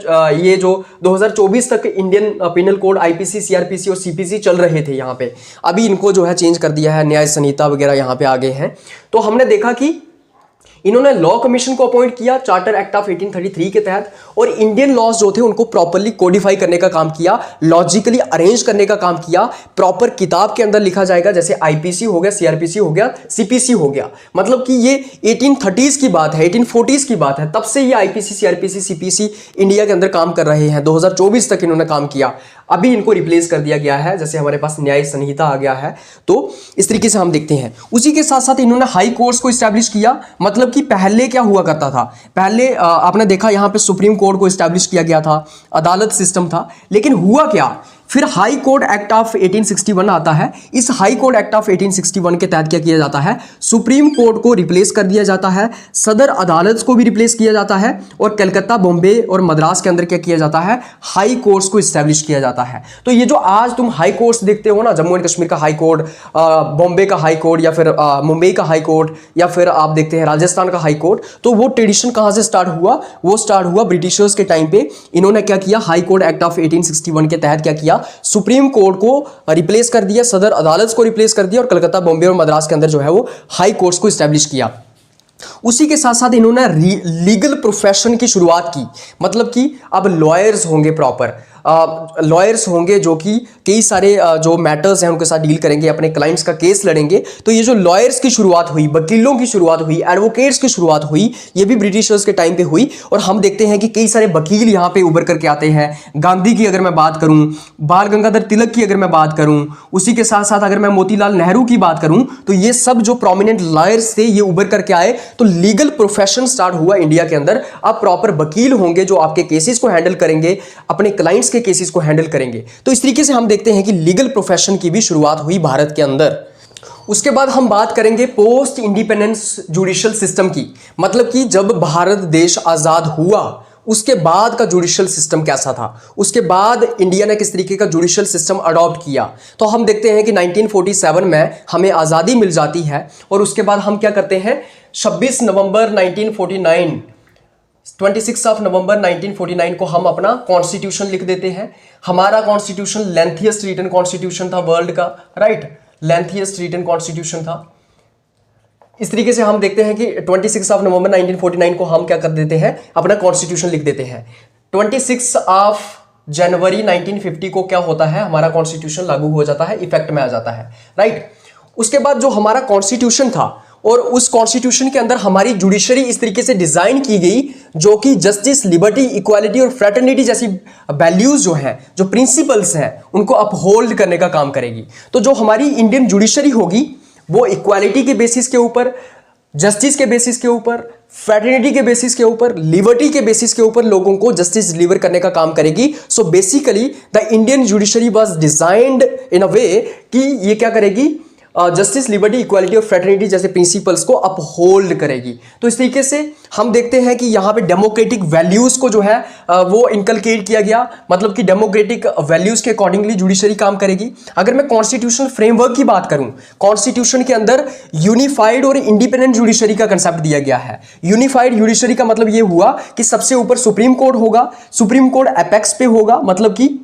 ये जो 2024 तक Indian penal code IPC CrPC और सीपीसी चल रहे थे यहाँ पे। अभी इनको जो है चेंज कर दिया है, न्याय संहिता वगैरह यहाँ पे आ गए हैं। तो हमने देखा कि इन्होंने लॉ कमीशन को अपॉइंट किया चार्टर एक्ट ऑफ 1833 के तहत, और इंडियन लॉज जो थे उनको प्रॉपर्ली कोडिफाई करने का काम किया, लॉजिकली अरेंज करने का काम किया, प्रॉपर किताब के अंदर लिखा जाएगा, जैसे आईपीसी हो गया, सीआरपीसी हो गया, सीपीसी हो गया। मतलब कि ये 1830s की बात है, 1840s की बात है, तब से ये आईपीसी सीआरपीसी सीपीसी इंडिया के अंदर काम कर रहे हैं। 2024 तक इन्होंने काम किया, अभी इनको रिप्लेस कर दिया गया है, जैसे हमारे पास न्याय संहिता आ गया है। तो इस तरीके से हम देखते हैं। उसी के साथ साथ इन्होंने हाई कोर्ट्स को इस्टेब्लिश किया। मतलब कि पहले क्या हुआ करता था, पहले आपने देखा यहाँ पे सुप्रीम कोर्ट को इस्टेब्लिश किया गया था, अदालत सिस्टम था, लेकिन हुआ क्या, फिर हाई कोर्ट एक्ट ऑफ 1861 आता है। इस हाई कोर्ट एक्ट ऑफ 1861 के तहत क्या किया जाता है, सुप्रीम कोर्ट को रिप्लेस कर दिया जाता है, सदर अदालत को भी रिप्लेस किया जाता है, और कलकत्ता, बॉम्बे और मद्रास के अंदर क्या किया जाता है, हाई कोर्ट्स को इस्टेब्लिश किया जाता है। तो ये जो आज तुम हाई कोर्ट्स देखते हो ना, जम्मू एंड कश्मीर का हाई कोर्ट, बॉम्बे का हाई कोर्ट, या फिर मुंबई का हाई कोर्ट, या फिर आप देखते हैं राजस्थान का हाई कोर्ट, तो वो ट्रेडिशन कहां से स्टार्ट हुआ, वो स्टार्ट हुआ ब्रिटिशर्स के टाइम पे। इन्होंने क्या किया, हाई कोर्ट एक्ट ऑफ 1861 के तहत क्या किया, सुप्रीम कोर्ट को रिप्लेस कर दिया, सदर अदालत को रिप्लेस कर दिया, और कलकत्ता, बॉम्बे और मद्रास के अंदर जो है वो हाई कोर्ट्स को इस्टेब्लिश किया। उसी के साथ साथ इन्होंने लीगल प्रोफेशन की शुरुआत की। मतलब कि अब लॉयर्स होंगे, प्रॉपर लॉयर्स होंगे, जो कि कई सारे जो मैटर्स हैं उनके साथ डील करेंगे, अपने क्लाइंट्स का केस लड़ेंगे। तो ये जो लॉयर्स की शुरुआत हुई, वकीलों की शुरुआत हुई, एडवोकेट्स की शुरुआत हुई, ये भी ब्रिटिशर्स के टाइम पे हुई। और हम देखते हैं कि कई सारे वकील यहाँ पे उभर करके आते हैं। गांधी की अगर मैं बात करूं, बाल गंगाधर तिलक की अगर मैं बात करूं, उसी के साथ साथ अगर मैं मोतीलाल नेहरू की बात करूं, तो ये सब जो प्रोमिनेंट लॉयर्स थे ये उभर करके आए। तो लीगल प्रोफेशन स्टार्ट हुआ इंडिया के अंदर। अब प्रॉपर वकील होंगे जो आपके केसेस को हैंडल करेंगे, अपने क्लाइंट्स के केसेस को हैंडल करेंगे। तो इस तरीके से हम देखते हैं कि लीगल प्रोफेशन की भी शुरुआत हुई भारत के अंदर। उसके बाद हम बात करेंगे पोस्ट इंडिपेंडेंस जुडिशियल सिस्टम की। मतलब कि जब भारत देश आजाद हुआ उसके बाद का जुडिशियल सिस्टम कैसा था, उसके बाद इंडिया ने किस तरीके का जुडिशियल सिस्टम अडॉप्ट किया। तो हम देखते हैं कि 1947 में हमें आज़ादी मिल जाती है, और उसके बाद हम क्या करते हैं, 26 नवंबर 1949 26 ऑफ नवंबर 1949 को हम अपना कॉन्स्टिट्यूशन लिख देते हैं। हमारा कॉन्स्टिट्यूशन लेंथिएस्ट रिटन कॉन्स्टिट्यूशन था वर्ल्ड का, राइट, लेंथिएस्ट रिटन कॉन्स्टिट्यूशन था। इस तरीके से हम देखते हैं कि 26 ऑफ नवंबर 1949 को हम क्या कर देते हैं, अपना कॉन्स्टिट्यूशन लिख देते हैं। 26 ऑफ जनवरी 1950 को क्या होता है, हमारा कॉन्स्टिट्यूशन लागू हो जाता है, इफेक्ट में आ जाता है, राइट। उसके बाद जो हमारा कॉन्स्टिट्यूशन था, और उस कॉन्स्टिट्यूशन के अंदर हमारी जुडिशरी इस तरीके से डिजाइन की गई जो कि जस्टिस, लिबर्टी, इक्वालिटी और फ्रेटर्निटी जैसी वैल्यूज जो हैं, जो प्रिंसिपल्स हैं, उनको अपहोल्ड करने का काम करेगी। तो जो हमारी इंडियन जुडिशरी होगी वो इक्वालिटी के बेसिस के ऊपर, जस्टिस के बेसिस के ऊपर, फ्रेटर्निटी के बेसिस के ऊपर, लिबर्टी के बेसिस के ऊपर लोगों को जस्टिस डिलीवर करने का काम करेगी। So basically the Indian judiciary was designed in a way कि ये क्या करेगी, जस्टिस, लिबर्टी, इक्वालिटी और फ्रेटर्निटी जैसे प्रिंसिपल्स को अपहोल्ड करेगी। तो इस तरीके से हम देखते हैं कि यहाँ पे डेमोक्रेटिक वैल्यूज को जो है वो इनकलकेट किया गया। मतलब कि डेमोक्रेटिक वैल्यूज के अकॉर्डिंगली जुडिशरी काम करेगी। अगर मैं कॉन्स्टिट्यूशनल फ्रेमवर्क की बात करूं, कॉन्स्टिट्यूशन के अंदर यूनिफाइड और इंडिपेंडेंट जुडिशरी का कंसेप्ट दिया गया है। यूनिफाइड जुडिशरी का मतलब ये हुआ कि सबसे ऊपर सुप्रीम कोर्ट होगा, सुप्रीम कोर्ट एपेक्स पे होगा, मतलब कि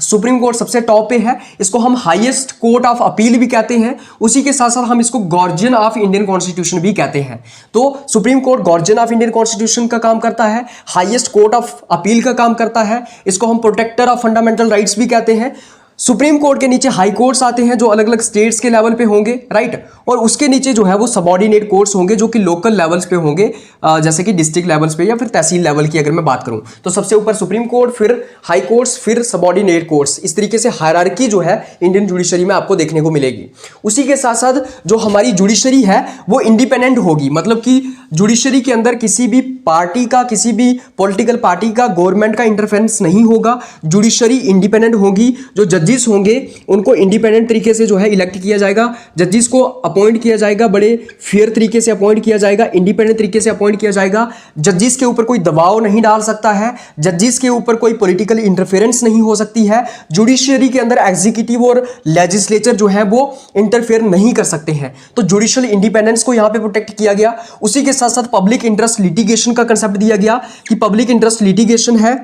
सुप्रीम कोर्ट सबसे टॉप पे है। इसको हम हाईएस्ट कोर्ट ऑफ अपील भी कहते हैं। उसी के साथ साथ हम इसको गार्जियन ऑफ इंडियन कॉन्स्टिट्यूशन भी कहते हैं। तो supreme court guardian of Indian constitution का काम करता है, हाईएस्ट कोर्ट ऑफ अपील का काम करता है। इसको हम प्रोटेक्टर ऑफ फंडामेंटल राइट्स भी कहते हैं। सुप्रीम कोर्ट के नीचे हाई कोर्ट्स आते हैं जो अलग अलग स्टेट्स के लेवल पे होंगे, राइट। और उसके नीचे जो है वो सबऑर्डिनेट कोर्ट्स होंगे जो कि लोकल लेवल्स पे होंगे, जैसे कि डिस्ट्रिक्ट लेवल्स पे या फिर तहसील लेवल की अगर मैं बात करूं तो सबसे ऊपर सुप्रीम कोर्ट, फिर हाई कोर्ट्स, फिर सबऑर्डिनेट कोर्ट्स। इस तरीके से हायरार्की जो है इंडियन जुडिशरी में आपको देखने को मिलेगी। उसी के साथ साथ जो हमारी जुडिशरी है वो इंडिपेंडेंट होगी, मतलब कि जुडिशरी के अंदर किसी भी पार्टी का, किसी भी पॉलिटिकल पार्टी का, गवर्नमेंट का इंटरफेरेंस नहीं होगा। जुडिशरी इंडिपेंडेंट होगी। जो जजेस होंगे उनको इंडिपेंडेंट तरीके से जो है इलेक्ट किया जाएगा। जजेस को अपॉइंट किया जाएगा, बड़े फेयर तरीके से अपॉइंट किया जाएगा, इंडिपेंडेंट तरीके से अपॉइंट किया जाएगा। जजेस के ऊपर कोई दबाव नहीं डाल सकता है, जजेस के ऊपर कोई पॉलिटिकल इंटरफेरेंस नहीं हो सकती है। जुडिशरी के अंदर एग्जीक्यूटिव और लेजिस्लेचर जो है वो इंटरफेयर नहीं कर सकते हैं। तो जुडिशियल इंडिपेंडेंस को यहां पे प्रोटेक्ट किया गया। उसी के साथ साथ पब्लिक इंटरेस्ट लिटिगेशन का कंसेप्ट दिया गया कि पब्लिक इंटरेस्ट लिटिगेशन है,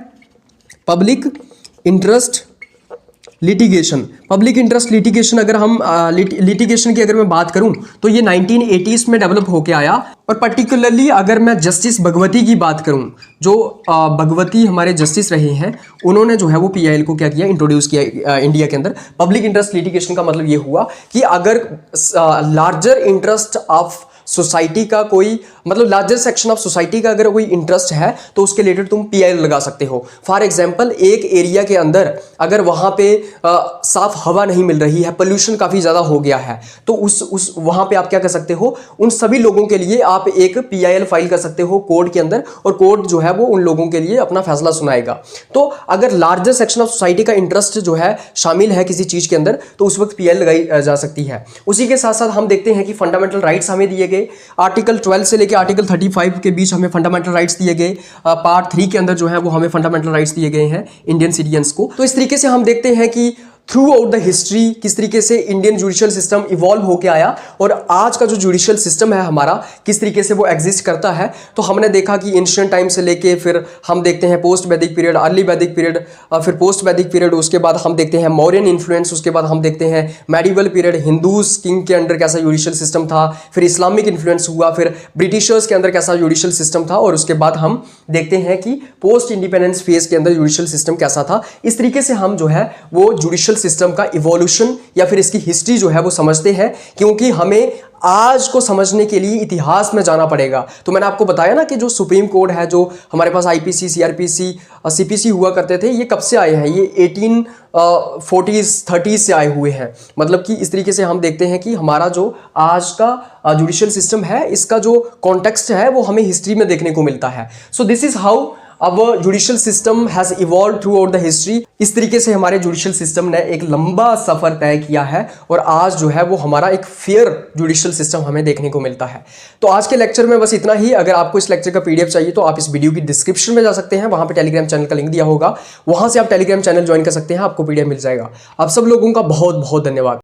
public interest litigation. Public interest litigation अगर हम लिटिगेशन की अगर मैं बात करूं तो ये 1980s में डेवलप होके आया। और पर्टिकुलरली अगर मैं जस्टिस भगवती की बात करूं, जो भगवती हमारे जस्टिस रहे हैं, उन्होंने जो है वो पीआईएल को क्या किया, इंट्रोड्यूस किया इंडिया के अंदर। पब्लिक इंटरेस्ट लिटिगेशन का मतलब ये हुआ कि अगर लार्जर इंटरेस्ट ऑफ सोसाइटी का कोई, मतलब लार्जर सेक्शन ऑफ सोसाइटी का अगर कोई इंटरेस्ट है तो उसके रिलेटेड तुम पीआईएल लगा सकते हो। फॉर एग्जांपल एक एरिया के अंदर अगर वहां पे साफ हवा नहीं मिल रही है, पोल्यूशन काफी ज्यादा हो गया है, तो उस वहां पे आप क्या कर सकते हो, उन सभी लोगों के लिए आप एक पीआईएल फाइल कर सकते हो कोर्ट के अंदर, और कोर्ट जो है वो उन लोगों के लिए अपना फैसला सुनाएगा। तो अगर लार्जर सेक्शन ऑफ सोसाइटी का इंटरेस्ट जो है शामिल है किसी चीज के अंदर तो उस वक्त पीआईएल लगाई जा सकती है। उसी के साथ साथ हम देखते हैं कि फंडामेंटल राइट्स हमें दिए गए। आर्टिकल 12 से लेकर आर्टिकल 35 के बीच हमें फंडामेंटल राइट्स दिए गए। पार्ट 3 के अंदर जो है वो हमें फंडामेंटल राइट्स दिए गए हैं इंडियन सिटीजन्स को। तो इस तरीके से हम देखते हैं कि थ्रू आउट द हिस्ट्री किस तरीके से इंडियन जुडिशियल सिस्टम इवॉल्व होकर आया और आज का जो जुडिशियल सिस्टम है हमारा किस तरीके से वो एग्जिस्ट करता है। तो हमने देखा कि एंशिएंट टाइम से लेके फिर हम देखते हैं पोस्ट वैदिक पीरियड, अर्ली वैदिक पीरियड, फिर पोस्ट वैदिक पीरियड, उसके बाद हम देखते हैं मौर्यन इन्फ्लुएंस, उसके बाद हम देखते हैं मेडिवल पीरियड, हिंदूज किंग के अंडर कैसा जुडिशियल सिस्टम था, फिर इस्लामिक इन्फ्लुएंस हुआ, फिर ब्रिटिशर्स के अंदर कैसा जुडिशियल सिस्टम था, और उसके बाद हम देखते हैं कि पोस्ट इंडिपेंडेंस फेज के अंदर जुडिशियल सिस्टम कैसा था। इस तरीके से हम जो है वो जुडिशियल सिस्टम का इवोल्यूशन या फिर इसकी हिस्ट्री जो है वो समझते हैं, क्योंकि हमें आज को समझने के लिए इतिहास में जाना पड़ेगा। तो मैंने आपको बताया ना कि जो सुप्रीम कोर्ट है, जो हमारे पास आईपीसी, सीआरपीसी, सीपीसी हुआ करते थे, ये कब से आए हैं, ये 1840s 30s से आए हुए हैं। मतलब कि इस तरीके से हम देखते हैं कि हमारा जो आज का जुडिशियल सिस्टम है, इसका जो कॉन्टेक्स्ट है वो हमें हिस्ट्री में देखने को मिलता है। So this is how our judicial system has evolve through out the history. इस तरीके से हमारे जुडिशियल सिस्टम ने एक लंबा सफर तय किया है और आज जो है वो हमारा एक फेयर जुडिशियल सिस्टम हमें देखने को मिलता है। तो आज के लेक्चर में बस इतना ही। अगर आपको इस लेक्चर का पीडीएफ चाहिए तो आप इस वीडियो की डिस्क्रिप्शन में जा सकते हैं, वहां पे टेलीग्राम चैनल का लिंक दिया होगा, वहां से आप टेलीग्राम चैनल ज्वाइन कर सकते हैं, आपको पीडीएफ मिल जाएगा। आप सब लोगों का बहुत बहुत धन्यवाद।